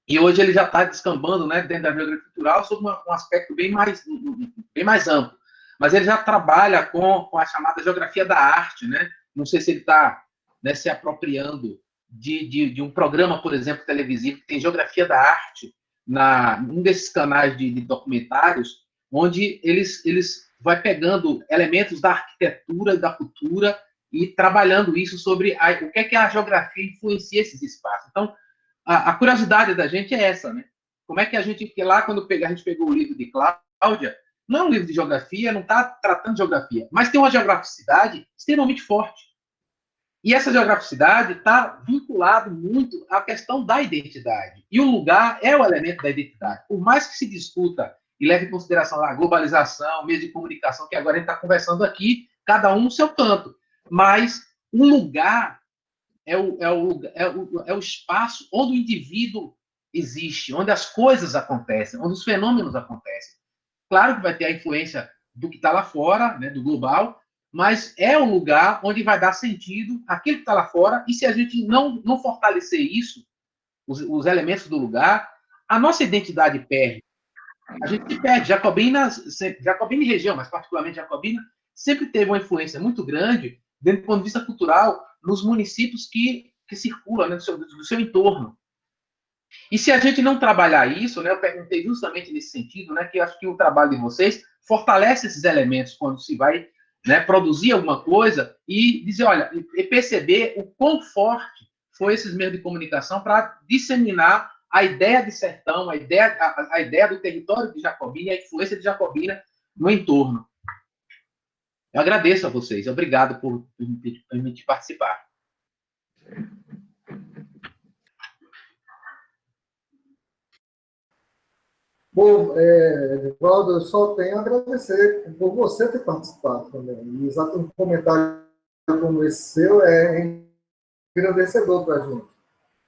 E hoje ele já está descambando, né, dentro da geografia cultural sobre um aspecto bem mais amplo. Mas ele já trabalha com a chamada geografia da arte, né? Não sei se ele está, né, se apropriando de um programa, por exemplo, televisivo, que tem geografia da arte, um desses canais de documentários, onde eles vai pegando elementos da arquitetura e da cultura e trabalhando isso sobre o que é que a geografia influencia esses espaços. Então, a curiosidade da gente é essa, né? Como é que a gente, que lá quando a gente pegou o livro de Cláudia, não é um livro de geografia, não está tratando de geografia, mas tem uma geograficidade extremamente forte. E essa geograficidade está vinculada muito à questão da identidade. E o lugar é o elemento da identidade. Por mais que se discuta e leve em consideração a globalização, meio de comunicação, que agora a gente está conversando aqui, cada um no seu canto. Mas um lugar é o espaço onde o indivíduo existe, onde as coisas acontecem, onde os fenômenos acontecem. Claro que vai ter a influência do que está lá fora, né, do global, mas é o lugar onde vai dar sentido àquilo que está lá fora, e se a gente não fortalecer isso, os elementos do lugar, a nossa identidade perde. A gente perde. Jacobina e região, mas particularmente Jacobina, sempre teve uma influência muito grande, dentro do ponto de vista cultural, nos municípios que circulam, né, do seu entorno. E se a gente não trabalhar isso, né, eu perguntei justamente nesse sentido, né, que eu acho que o trabalho de vocês fortalece esses elementos quando se vai, né, produzir alguma coisa e dizer, olha, e perceber o quão forte foi esses meios de comunicação para disseminar a ideia de sertão, a ideia do território de Jacobina e a influência de Jacobina no entorno. Eu agradeço a vocês. Obrigado por me permitir participar. Bom, Valdo, eu só tenho a agradecer por você ter participado também. E exato um comentário como esse seu é engrandecedor para a gente.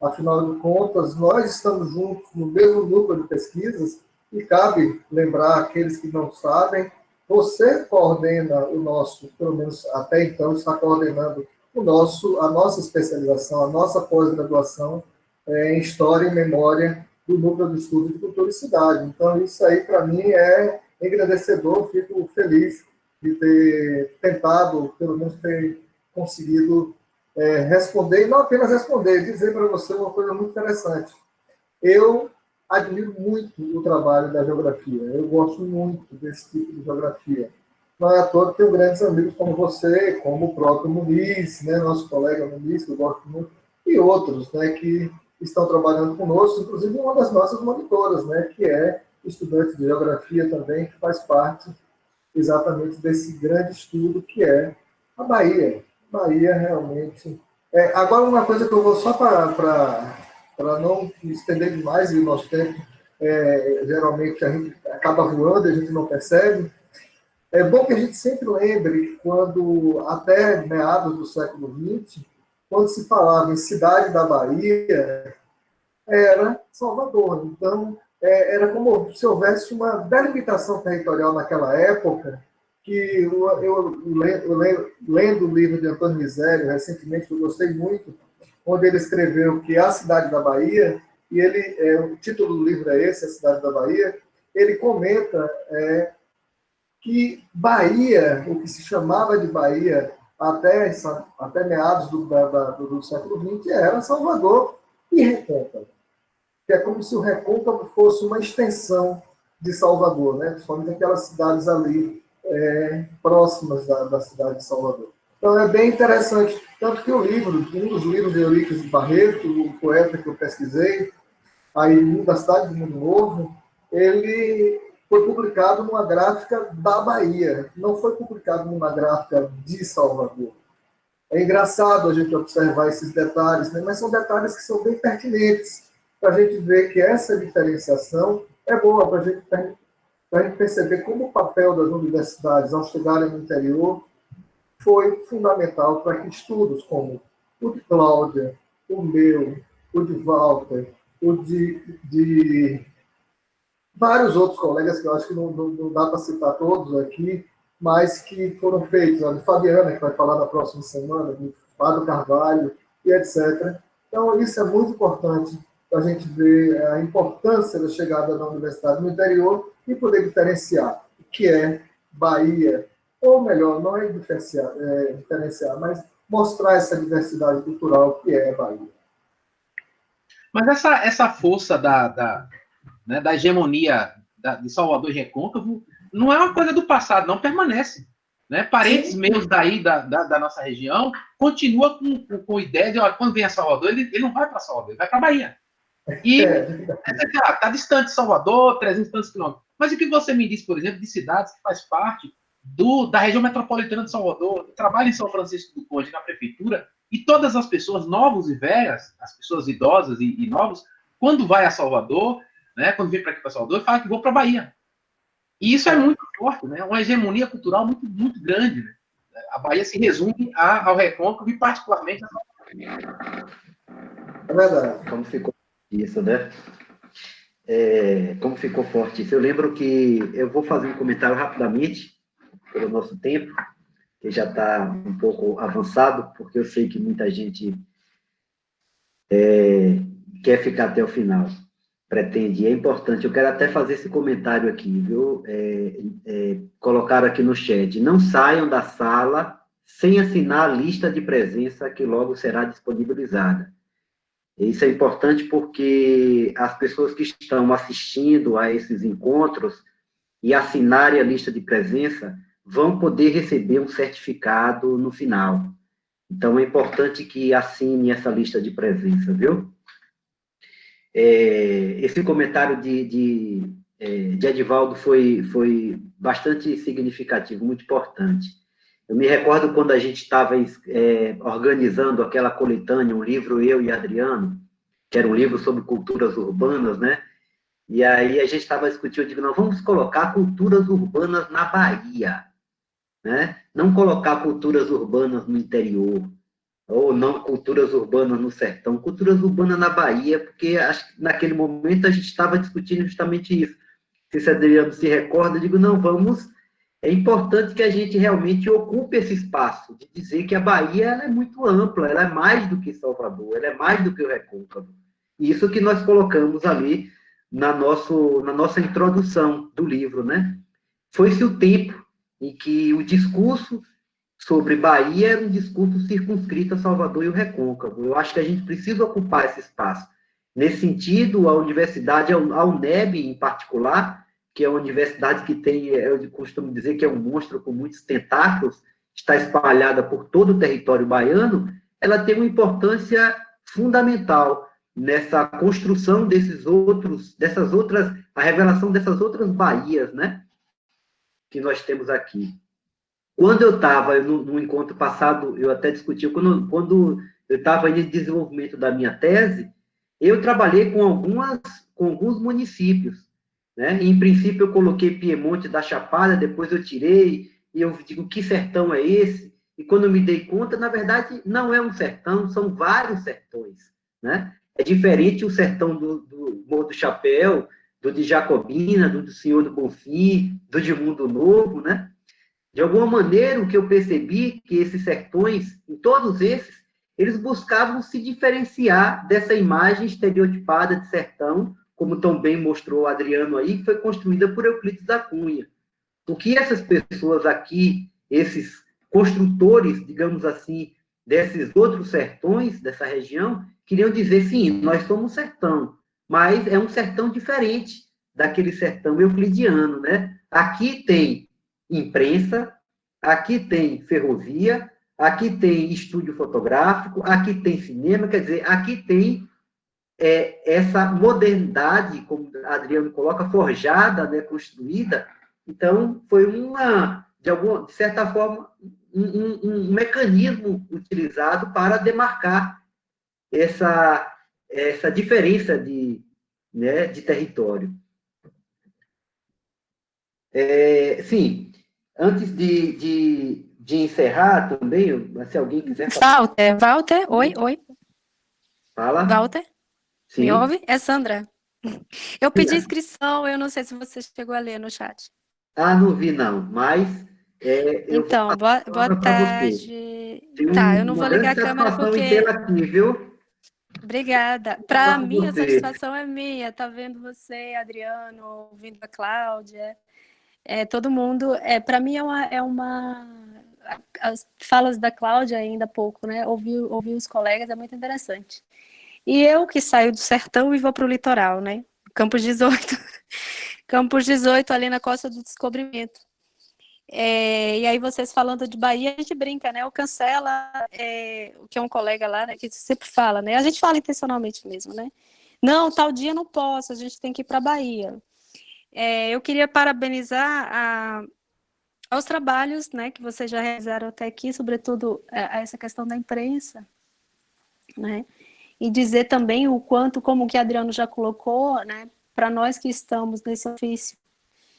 Afinal de contas, nós estamos juntos no mesmo núcleo de pesquisas e cabe lembrar aqueles que não sabem, você coordena o nosso, pelo menos até então, está coordenando a nossa especialização, a nossa pós-graduação em História e Memória do Núcleo de Estudo de Cultura e Cidade. Então, isso aí, para mim, é engrandecedor. Fico feliz de ter tentado, pelo menos ter conseguido responder, e não apenas responder, dizer para você uma coisa muito interessante. Eu admiro muito o trabalho da geografia, eu gosto muito desse tipo de geografia. Não é à toa que tenho grandes amigos como você, como o próprio Muniz, né, nosso colega Muniz, que eu gosto muito, e outros, né, que estão trabalhando conosco, inclusive uma das nossas monitoras, né, que é estudante de geografia também, que faz parte exatamente desse grande estudo que é a Bahia. Bahia realmente... agora, uma coisa que eu vou só para não estender demais, e o nosso tempo, geralmente, a gente acaba voando, a gente não percebe. É bom que a gente sempre lembre que quando, até meados do século XX, quando se falava em cidade da Bahia, era Salvador. Então, era como se houvesse uma delimitação territorial naquela época, que eu lendo o livro de Antônio Misério, recentemente, que eu gostei muito, onde ele escreveu que a cidade da Bahia, e o título do livro é esse, A Cidade da Bahia, ele comenta que Bahia, o que se chamava de Bahia até meados do século XX, era Salvador e Recôncavo, que é como se o Recôncavo fosse uma extensão de Salvador, né? Principalmente aquelas cidades ali próximas da cidade de Salvador. Então é bem interessante, tanto que um dos livros de Eurípides Barreto, o poeta que eu pesquisei, aí da Cidade do Mundo Novo, ele foi publicado numa gráfica da Bahia, não foi publicado numa gráfica de Salvador. É engraçado a gente observar esses detalhes, né? Mas são detalhes que são bem pertinentes para a gente ver que essa diferenciação é boa para a gente perceber como o papel das universidades ao chegarem no interior foi fundamental para que estudos como o de Cláudia, o meu, o de Walter, o de vários outros colegas que eu acho que não dá para citar todos aqui, mas que foram feitos, a de Fabiana, que vai falar na próxima semana, de Fábio Carvalho e etc. Então, isso é muito importante para a gente ver a importância da chegada da universidade no interior e poder diferenciar o que é Bahia, ou melhor, não é diferenciar, mas mostrar essa diversidade cultural que é a Bahia. Mas essa força né, da hegemonia de Salvador e Recôncavo não é uma coisa do passado, não, permanece. Né? Parentes Sim. meus daí da nossa região continuam com ideia de, olha, quando vem a Salvador, ele não vai para Salvador, ele vai para Bahia. E está distante de Salvador, 300 tantos quilômetros. Mas o que você me diz, por exemplo, de cidades que faz parte da região metropolitana de Salvador, trabalha em São Francisco do Conde, na prefeitura, e todas as pessoas, novos e velhas, as pessoas idosas e novos, quando vai a Salvador, né, quando vem para aqui para Salvador, fala que vou para Bahia. E isso é muito forte, né? Uma hegemonia cultural muito, muito grande. Né? A Bahia se resume ao Recôncavo e particularmente a Salvador. É verdade. Como ficou isso, né? Como ficou forte isso. Eu lembro que eu vou fazer um comentário rapidamente, pelo nosso tempo, que já está um pouco avançado, porque eu sei que muita gente quer ficar até o final, pretende. É importante, eu quero até fazer esse comentário aqui, viu? Colocaram aqui no chat, não saiam da sala sem assinar a lista de presença que logo será disponibilizada. Isso é importante porque as pessoas que estão assistindo a esses encontros e assinarem a lista de presença vão poder receber um certificado no final. Então, é importante que assine essa lista de presença, viu? Esse comentário de Edivaldo foi bastante significativo, muito importante. Eu me recordo quando a gente estava organizando aquela coletânea, um livro, eu e Adriano, que era um livro sobre culturas urbanas, né? E aí a gente estava discutindo, eu digo, não, vamos colocar culturas urbanas na Bahia, né? Não colocar culturas urbanas no interior, ou não culturas urbanas no sertão, culturas urbanas na Bahia, porque acho que naquele momento a gente estava discutindo justamente isso. Se Adriano se recorda, eu digo, não, vamos... É importante que a gente realmente ocupe esse espaço, de dizer que a Bahia ela é muito ampla, ela é mais do que Salvador, ela é mais do que o Recôncavo. E isso que nós colocamos ali na nossa introdução do livro, né? Foi-se o tempo em que o discurso sobre Bahia era um discurso circunscrito a Salvador e o Recôncavo. Eu acho que a gente precisa ocupar esse espaço. Nesse sentido, a universidade, a UNEB em particular, que é uma universidade que tem, eu costumo dizer que é um monstro com muitos tentáculos, está espalhada por todo o território baiano, ela tem uma importância fundamental nessa construção a revelação dessas outras Bahias, né, que nós temos aqui. Quando eu estava no encontro passado, eu até discuti, quando eu estava em desenvolvimento da minha tese, eu trabalhei com alguns municípios, né? Em princípio, eu coloquei Piemonte da Chapada, depois eu tirei, e eu digo, que sertão é esse? E quando eu me dei conta, na verdade, não é um sertão, são vários sertões, né? É diferente o sertão do Morro do Chapéu, do de Jacobina, do Senhor do Bonfim, do de Mundo Novo, né? De alguma maneira, o que eu percebi que esses sertões, em todos esses, eles buscavam se diferenciar dessa imagem estereotipada de sertão, como tão bem mostrou o Adriano aí, que foi construída por Euclides da Cunha. O que essas pessoas aqui, esses construtores, digamos assim, desses outros sertões, dessa região, queriam dizer, sim, nós somos sertão, mas é um sertão diferente daquele sertão euclidiano, né? Aqui tem imprensa, aqui tem ferrovia, aqui tem estúdio fotográfico, aqui tem cinema, quer dizer, aqui tem essa modernidade, como Adriano coloca, forjada, né, construída. Então, foi de certa forma, um mecanismo utilizado para demarcar essa diferença né, de território. Sim, antes de encerrar também, se alguém quiser falar. Walter, oi. Fala. Walter, Sim. me ouve? É Sandra. Eu pedi Sim. inscrição, eu não sei se você chegou a ler no chat. Não vi, não, mas eu vou Então, boa falar para você. tarde. Tem Tá, eu não vou uma ligar grande a câmera satisfação em porque... tê-la aqui, viu? Obrigada. Vou Para falar com mim, a você. satisfação é minha, tá vendo você, Adriano, ouvindo a Cláudia, todo mundo. Para mim as falas da Cláudia ainda há pouco, né? Ouvir os colegas é muito interessante. E eu que saio do sertão e vou para o litoral, né? Campos 18. Campos 18, ali na Costa do Descobrimento. E aí vocês falando de Bahia, a gente brinca, né? O Cancela, o que é um colega lá, né, que sempre fala, né? A gente fala intencionalmente mesmo, né? Não, tal dia não posso, a gente tem que ir para a Bahia. Eu queria parabenizar aos trabalhos, né, que vocês já realizaram até aqui, sobretudo a essa questão da imprensa, né? E dizer também o quanto, como que Adriano já colocou, né, para nós que estamos nesse ofício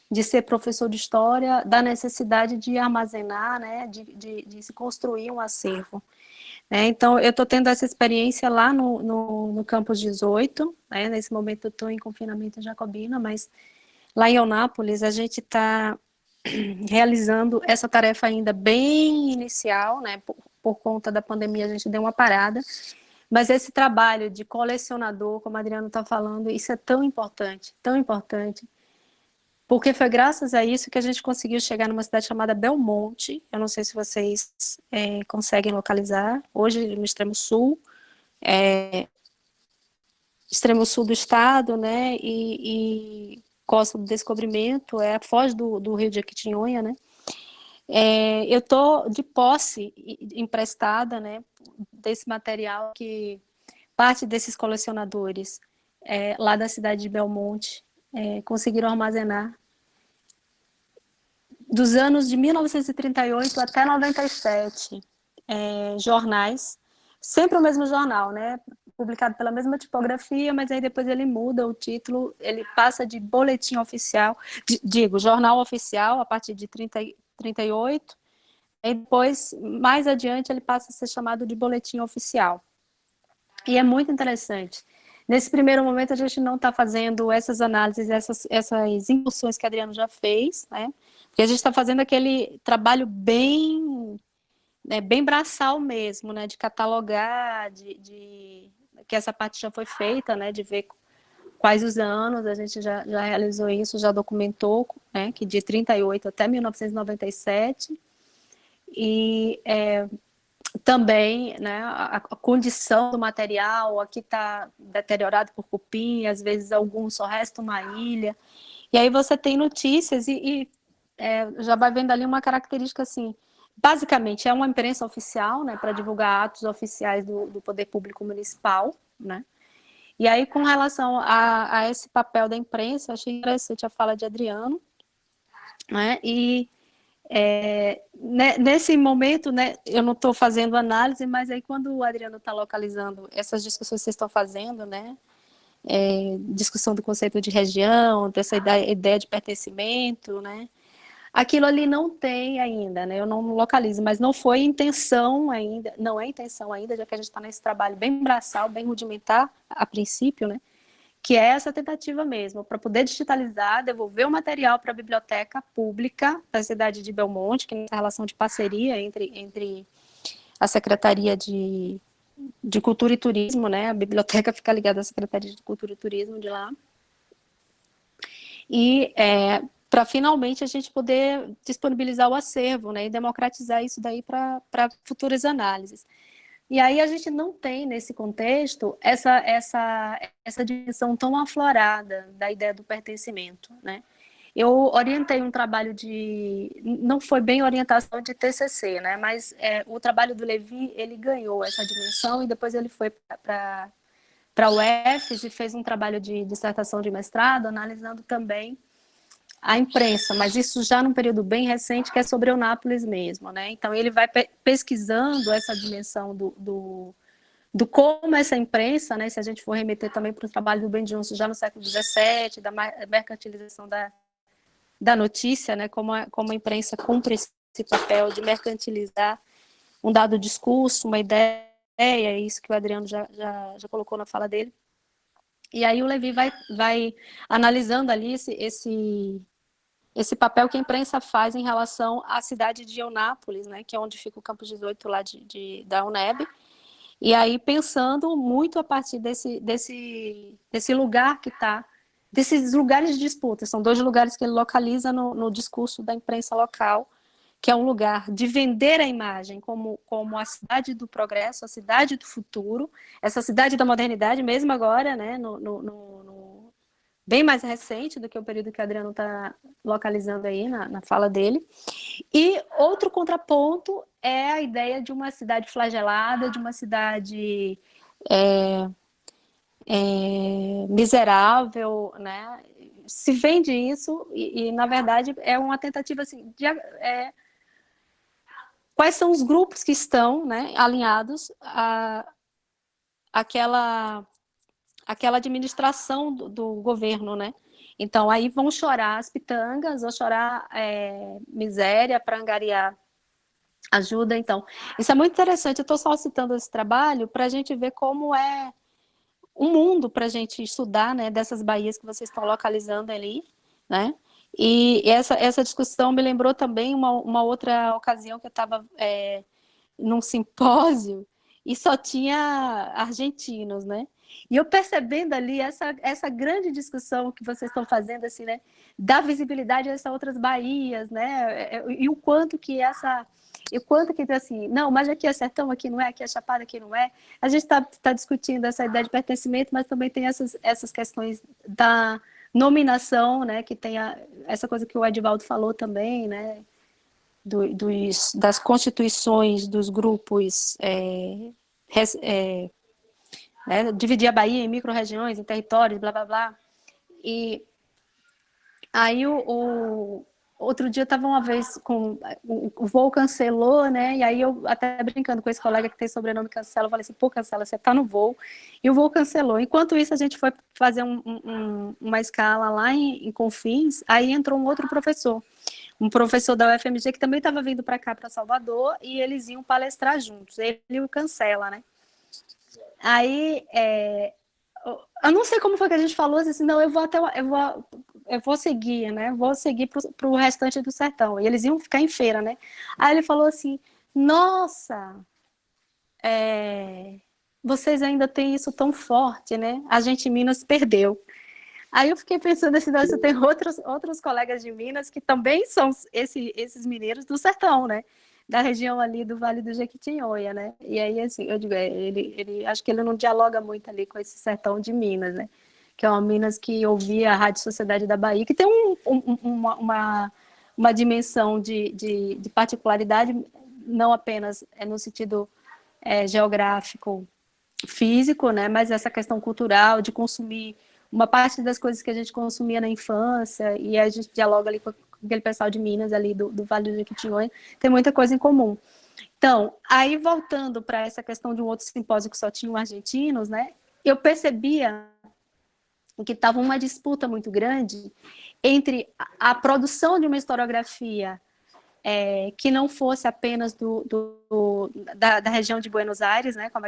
de ser professor de história, da necessidade de armazenar, né, de se construir um acervo. Então, eu estou tendo essa experiência lá no Campus 18, né, nesse momento eu estou em confinamento jacobino, mas lá em Eunápolis a gente está realizando essa tarefa ainda bem inicial, né, por conta da pandemia a gente deu uma parada, mas esse trabalho de colecionador, como o Adriano está falando, isso é tão importante, porque foi graças a isso que a gente conseguiu chegar numa cidade chamada Belmonte. Eu não sei se vocês conseguem localizar. Hoje, no extremo sul do estado, né? E Costa do Descobrimento, a foz do Rio de Jequitinhonha, né? Eu estou de posse emprestada, né? Desse material que parte desses colecionadores lá da cidade de Belmonte conseguiram armazenar dos anos de 1938 até 97, jornais, sempre o mesmo jornal, né? Publicado pela mesma tipografia, mas aí depois ele muda o título, ele passa de boletim oficial, jornal oficial, a partir de 38, e depois, mais adiante, ele passa a ser chamado de boletim oficial. E é muito interessante. Nesse primeiro momento, a gente não está fazendo essas análises, essas incursões que a Adriano já fez, né? Porque a gente está fazendo aquele trabalho bem braçal mesmo, né? De catalogar, que essa parte já foi feita, né? De ver quais os anos, a gente já realizou isso, já documentou, né? Que de 38 até 1997. E também, né, a condição do material, aqui está deteriorado por cupim, às vezes alguns só resta uma ilha, e aí você tem notícias já vai vendo ali uma característica assim, basicamente é uma imprensa oficial, né, para divulgar atos oficiais do Poder Público Municipal, né, e aí com relação a esse papel da imprensa, eu achei interessante a fala de Adriano, né, e nesse momento, né, eu não estou fazendo análise, mas aí quando o Adriano está localizando essas discussões que vocês estão fazendo, né, discussão do conceito de região, dessa ideia de pertencimento, né, aquilo ali não tem ainda, né, eu não localizo, mas não foi intenção ainda, não é intenção ainda, já que a gente está nesse trabalho bem braçal, bem rudimentar a princípio, né, que é essa tentativa mesmo, para poder digitalizar, devolver o material para a biblioteca pública da cidade de Belmonte, que é essa relação de parceria entre a Secretaria de Cultura e Turismo, né? A biblioteca fica ligada à Secretaria de Cultura e Turismo de lá. E para finalmente a gente poder disponibilizar o acervo, né? E democratizar isso daí para futuras análises. E aí a gente não tem, nesse contexto, essa dimensão tão aflorada da ideia do pertencimento, né? Eu orientei um trabalho não foi bem orientação de TCC, né? Mas o trabalho do Levi, ele ganhou essa dimensão e depois ele foi para a UFES e fez um trabalho de dissertação de mestrado, analisando também a imprensa, mas isso já num período bem recente, que é sobre Eunápolis mesmo, né? Então, ele vai pesquisando essa dimensão do como essa imprensa, né, se a gente for remeter também para o trabalho do Ben Jonson já no século XVII, da mercantilização da notícia, né, como a imprensa cumpre esse papel de mercantilizar um dado discurso, uma ideia, é isso que o Adriano já colocou na fala dele. E aí o Levi vai analisando ali esse papel que a imprensa faz em relação à cidade de Eunápolis, né, que é onde fica o campus 18 lá da UNEB, e aí pensando muito a partir desse lugar que está, desses lugares de disputa, são 2 lugares que ele localiza no discurso da imprensa local, que é um lugar de vender a imagem como a cidade do progresso, a cidade do futuro, essa cidade da modernidade, mesmo agora, né, bem mais recente do que o período que o Adriano está localizando aí na fala dele. E outro contraponto é a ideia de uma cidade flagelada, de uma cidade miserável, né? Se vende isso e na verdade, é uma tentativa assim, quais são os grupos que estão, né, alinhados àquela administração do governo, né? Então, aí vão chorar as pitangas, vão chorar miséria para angariar ajuda. Então, isso é muito interessante. Eu estou só citando esse trabalho para a gente ver como é um mundo para a gente estudar, né, dessas baías que vocês estão localizando ali, né? E essa discussão me lembrou também uma outra ocasião que eu estava num simpósio e só tinha argentinos, né? E eu percebendo ali essa grande discussão que vocês estão fazendo, assim, né? Da visibilidade dessas outras baías, né? E o quanto que assim, não, mas aqui é sertão, aqui não é, aqui é chapada, aqui não é. A gente está discutindo essa ideia de pertencimento, mas também tem essas questões da nominação, né? Que tem essa coisa que o Edivaldo falou também, né? Das constituições dos grupos, né, dividir a Bahia em micro-regiões, em territórios, blá, blá, blá. E aí, outro dia, eu estava uma vez com... O voo cancelou, né? E aí, eu até brincando com esse colega que tem sobrenome Cancela, eu falei assim, pô, Cancela, você está no voo. E o voo cancelou. Enquanto isso, a gente foi fazer uma escala lá em Confins, aí entrou um outro professor. Um professor da UFMG que também estava vindo para cá, para Salvador, e eles iam palestrar juntos, ele e o Cancela, né? Aí, eu não sei como foi que a gente falou, assim, não, eu vou seguir, né? Vou seguir para o restante do sertão. E eles iam ficar em feira, né? Aí ele falou assim, nossa, vocês ainda têm isso tão forte, né? A gente em Minas perdeu. Aí eu fiquei pensando assim, nossa, tem outros colegas de Minas que também são esses mineiros do sertão, né? Da região ali do Vale do Jequitinhonha, né? E aí, assim, eu digo, acho que ele não dialoga muito ali com esse sertão de Minas, né? Que é uma Minas que ouvia a Rádio Sociedade da Bahia, que tem uma dimensão de particularidade, não apenas no sentido geográfico, físico, né? Mas essa questão cultural, de consumir uma parte das coisas que a gente consumia na infância, e a gente dialoga ali com aquele pessoal de Minas, ali do Vale do Jequitinhonha, tem muita coisa em comum. Então, aí voltando para essa questão de um outro simpósio que só tinham argentinos, né, eu percebia que estava uma disputa muito grande entre a produção de uma historiografia que não fosse apenas da região de Buenos Aires, né, como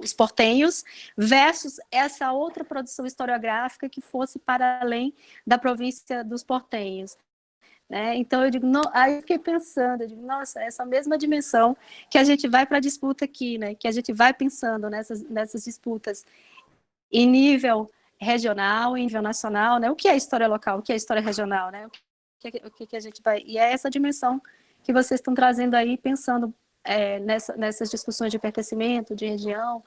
os portenhos, versus essa outra produção historiográfica que fosse para além da província dos portenhos. Né? Então, eu digo, não, aí eu fiquei pensando, eu digo, nossa, essa mesma dimensão que a gente vai para a disputa aqui, né, que a gente vai pensando nessas disputas em nível regional, em nível nacional, né, o que é história local, o que é história regional, né, o que a gente vai... E é essa dimensão que vocês estão trazendo aí, pensando nessas discussões de pertencimento, de região,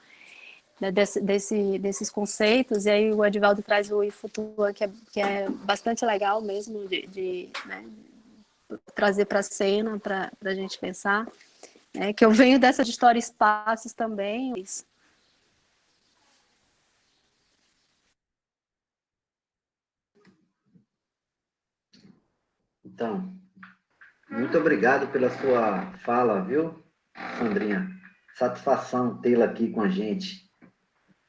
né, desses conceitos, e aí o Edivaldo traz o Ifutuã, que é bastante legal mesmo, né, trazer para a cena, para a gente pensar, né, que eu venho dessa de história e espaços também, isso. Então, muito obrigado pela sua fala, viu, Sandrinha? Satisfação tê-la aqui com a gente.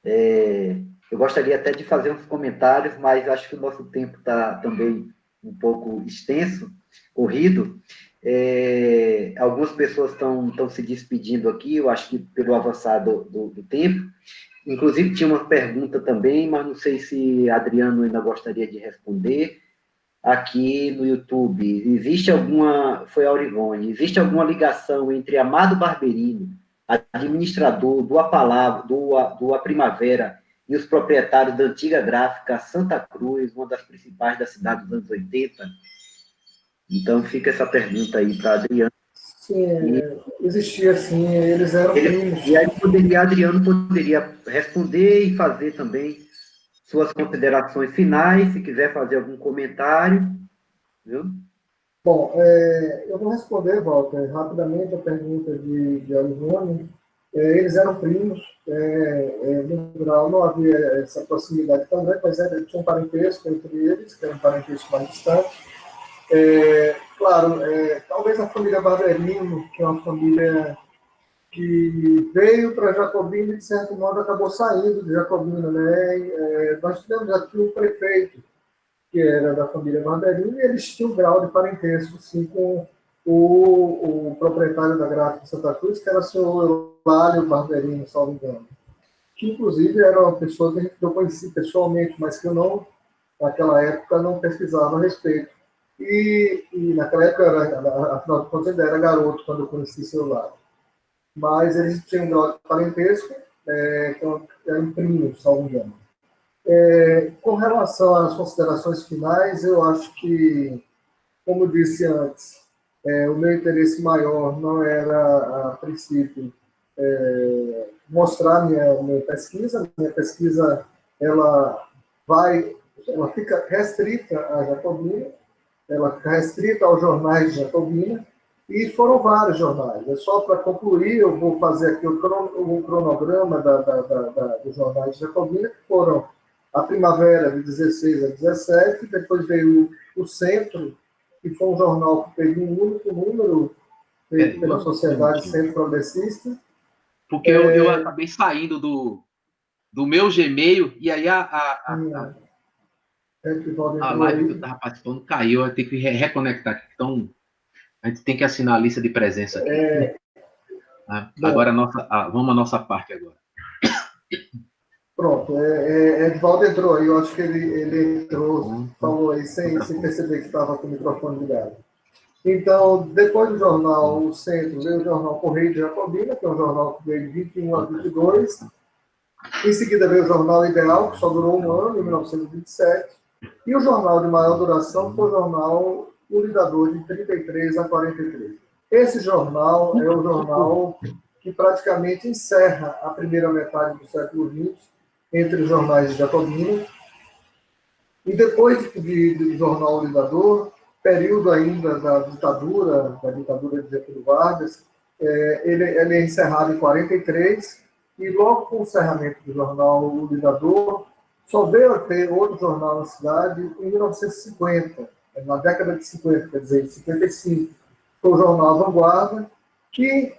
Eu gostaria até de fazer uns comentários, mas acho que o nosso tempo está também um pouco extenso, corrido. Algumas pessoas estão se despedindo aqui, eu acho que pelo avançar do tempo. Inclusive, tinha uma pergunta também, mas não sei se Adriano ainda gostaria de responder. Aqui no YouTube, foi a Orivone, existe alguma ligação entre Amado Barberino, administrador do A Primavera, e os proprietários da antiga gráfica Santa Cruz, uma das principais da cidade dos anos 80? Então, fica essa pergunta aí para Adriano. Sim, existia sim, eles eram primos. E aí Adriano poderia responder e fazer também suas considerações finais, se quiser fazer algum comentário, viu? Bom, eu vou responder, Walter, rapidamente a pergunta de Alivone. Eles eram primos, no geral não havia essa proximidade tão grande, mas tinha um parentesco entre eles, que era um parentesco mais distante. Claro, talvez a família Barberino, que é uma família que veio para Jacobina e, de certo modo, acabou saindo de Jacobina, né? Nós tivemos aqui um prefeito, que era da família Barberino, e eles tinham um grau de parentesco, sim, com o proprietário da gráfica Santa Cruz, que era o senhor Eulálio Barberino, se não me engano, que, inclusive, era uma pessoa que eu conheci pessoalmente, mas que eu não, naquela época, não pesquisava a respeito. E naquela época, afinal de contas, ainda era garoto quando eu conheci seu Eulálio. Mas eles tinham um grau de parentesco, que eram primos, se não me engano. Com relação às considerações finais, eu acho que, como eu disse antes, o meu interesse maior não era, a princípio, mostrar minha pesquisa. Minha pesquisa ela fica restrita à Jacobina, ela fica restrita aos jornais de Jacobina, e foram vários jornais. Só para concluir, eu vou fazer aqui o cronograma dos jornais de Jacobina, que foram a Primavera, de 16 a 17, depois veio o Centro, que foi um jornal que teve um único número, feito pela Sociedade Centro Progressista. Porque eu acabei saindo do meu Gmail, e aí a live que eu estava participando caiu, eu tenho que reconectar aqui. Então, a gente tem que assinar a lista de presença aqui. Agora, vamos à nossa parte agora. Pronto, Edvaldo entrou aí, eu acho que ele entrou, falou aí sem perceber que estava com o microfone ligado. Então, depois do jornal O Centro, veio o jornal Correio de Jacobina, que é um jornal que veio de 21 a 22. Em seguida veio o Jornal Ideal, que só durou um ano, em 1927. E o jornal de maior duração foi o jornal O Lidador, de 33 a 43. Esse jornal é o jornal que praticamente encerra a primeira metade do século XX entre os jornais de Jacobina. E depois do jornal O Lidador, período ainda da ditadura de Getúlio Vargas, ele é encerrado em 43, e logo com o encerramento do jornal O Lidador, só veio a ter outro jornal na cidade em 1950, na década de 50, quer dizer, em 55. Foi o jornal Vanguarda, que,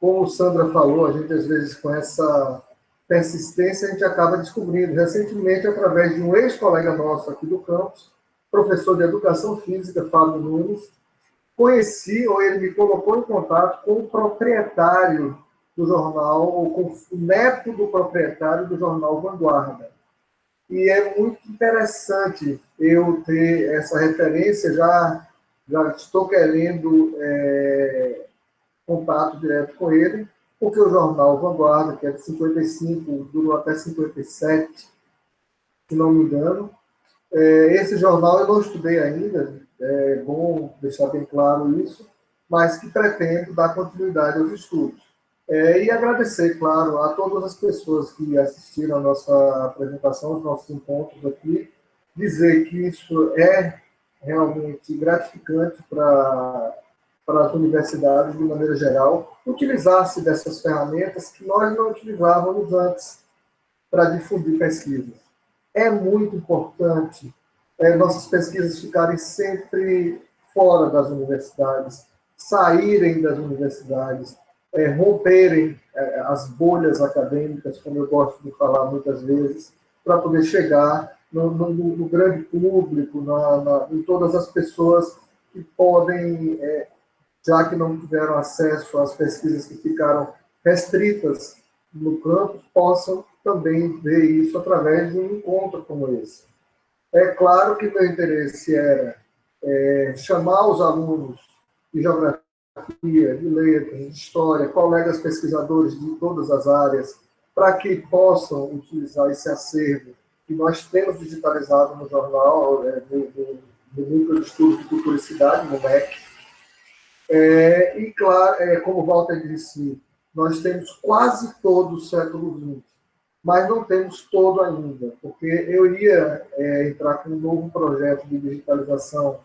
como o Sandra falou, a gente às vezes com essa persistência a gente acaba descobrindo recentemente através de um ex-colega nosso aqui do campus, professor de Educação Física, Fábio Nunes. Conheci, ou ele me colocou em contato com o proprietário do jornal, ou com o neto do proprietário do jornal Vanguarda. E é muito interessante eu ter essa referência, já estou querendo contato direto com ele, porque o jornal Vanguarda, que é de 55, durou até 57, se não me engano. Esse jornal eu não estudei ainda, é bom deixar bem claro isso, mas que pretendo dar continuidade aos estudos. E agradecer, claro, a todas as pessoas que assistiram a nossa apresentação, os nossos encontros aqui, dizer que isso é realmente gratificante para as universidades, de maneira geral, utilizar-se dessas ferramentas que nós não utilizávamos antes para difundir pesquisas. É muito importante nossas pesquisas ficarem sempre fora das universidades, saírem das universidades, romperem as bolhas acadêmicas, como eu gosto de falar muitas vezes, para poder chegar no grande público, em todas as pessoas que podem, já que não tiveram acesso às pesquisas que ficaram restritas no campus, possam também ver isso através de um encontro como esse. É claro que meu interesse era chamar os alunos de geografia, de letras, de história, colegas pesquisadores de todas as áreas, para que possam utilizar esse acervo que nós temos digitalizado no jornal, no Núcleo de Estudos de Cultura e Cidade, no MEC. E, claro, como o Walter disse, nós temos quase todo o século XX, mas não temos todo ainda, porque eu ia entrar com um novo projeto de digitalização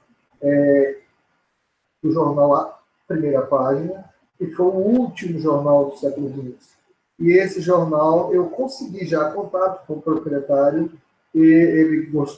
do jornal Primeira Página, que foi o último jornal do século XX. E esse jornal, eu consegui já contato com o proprietário, e ele gostou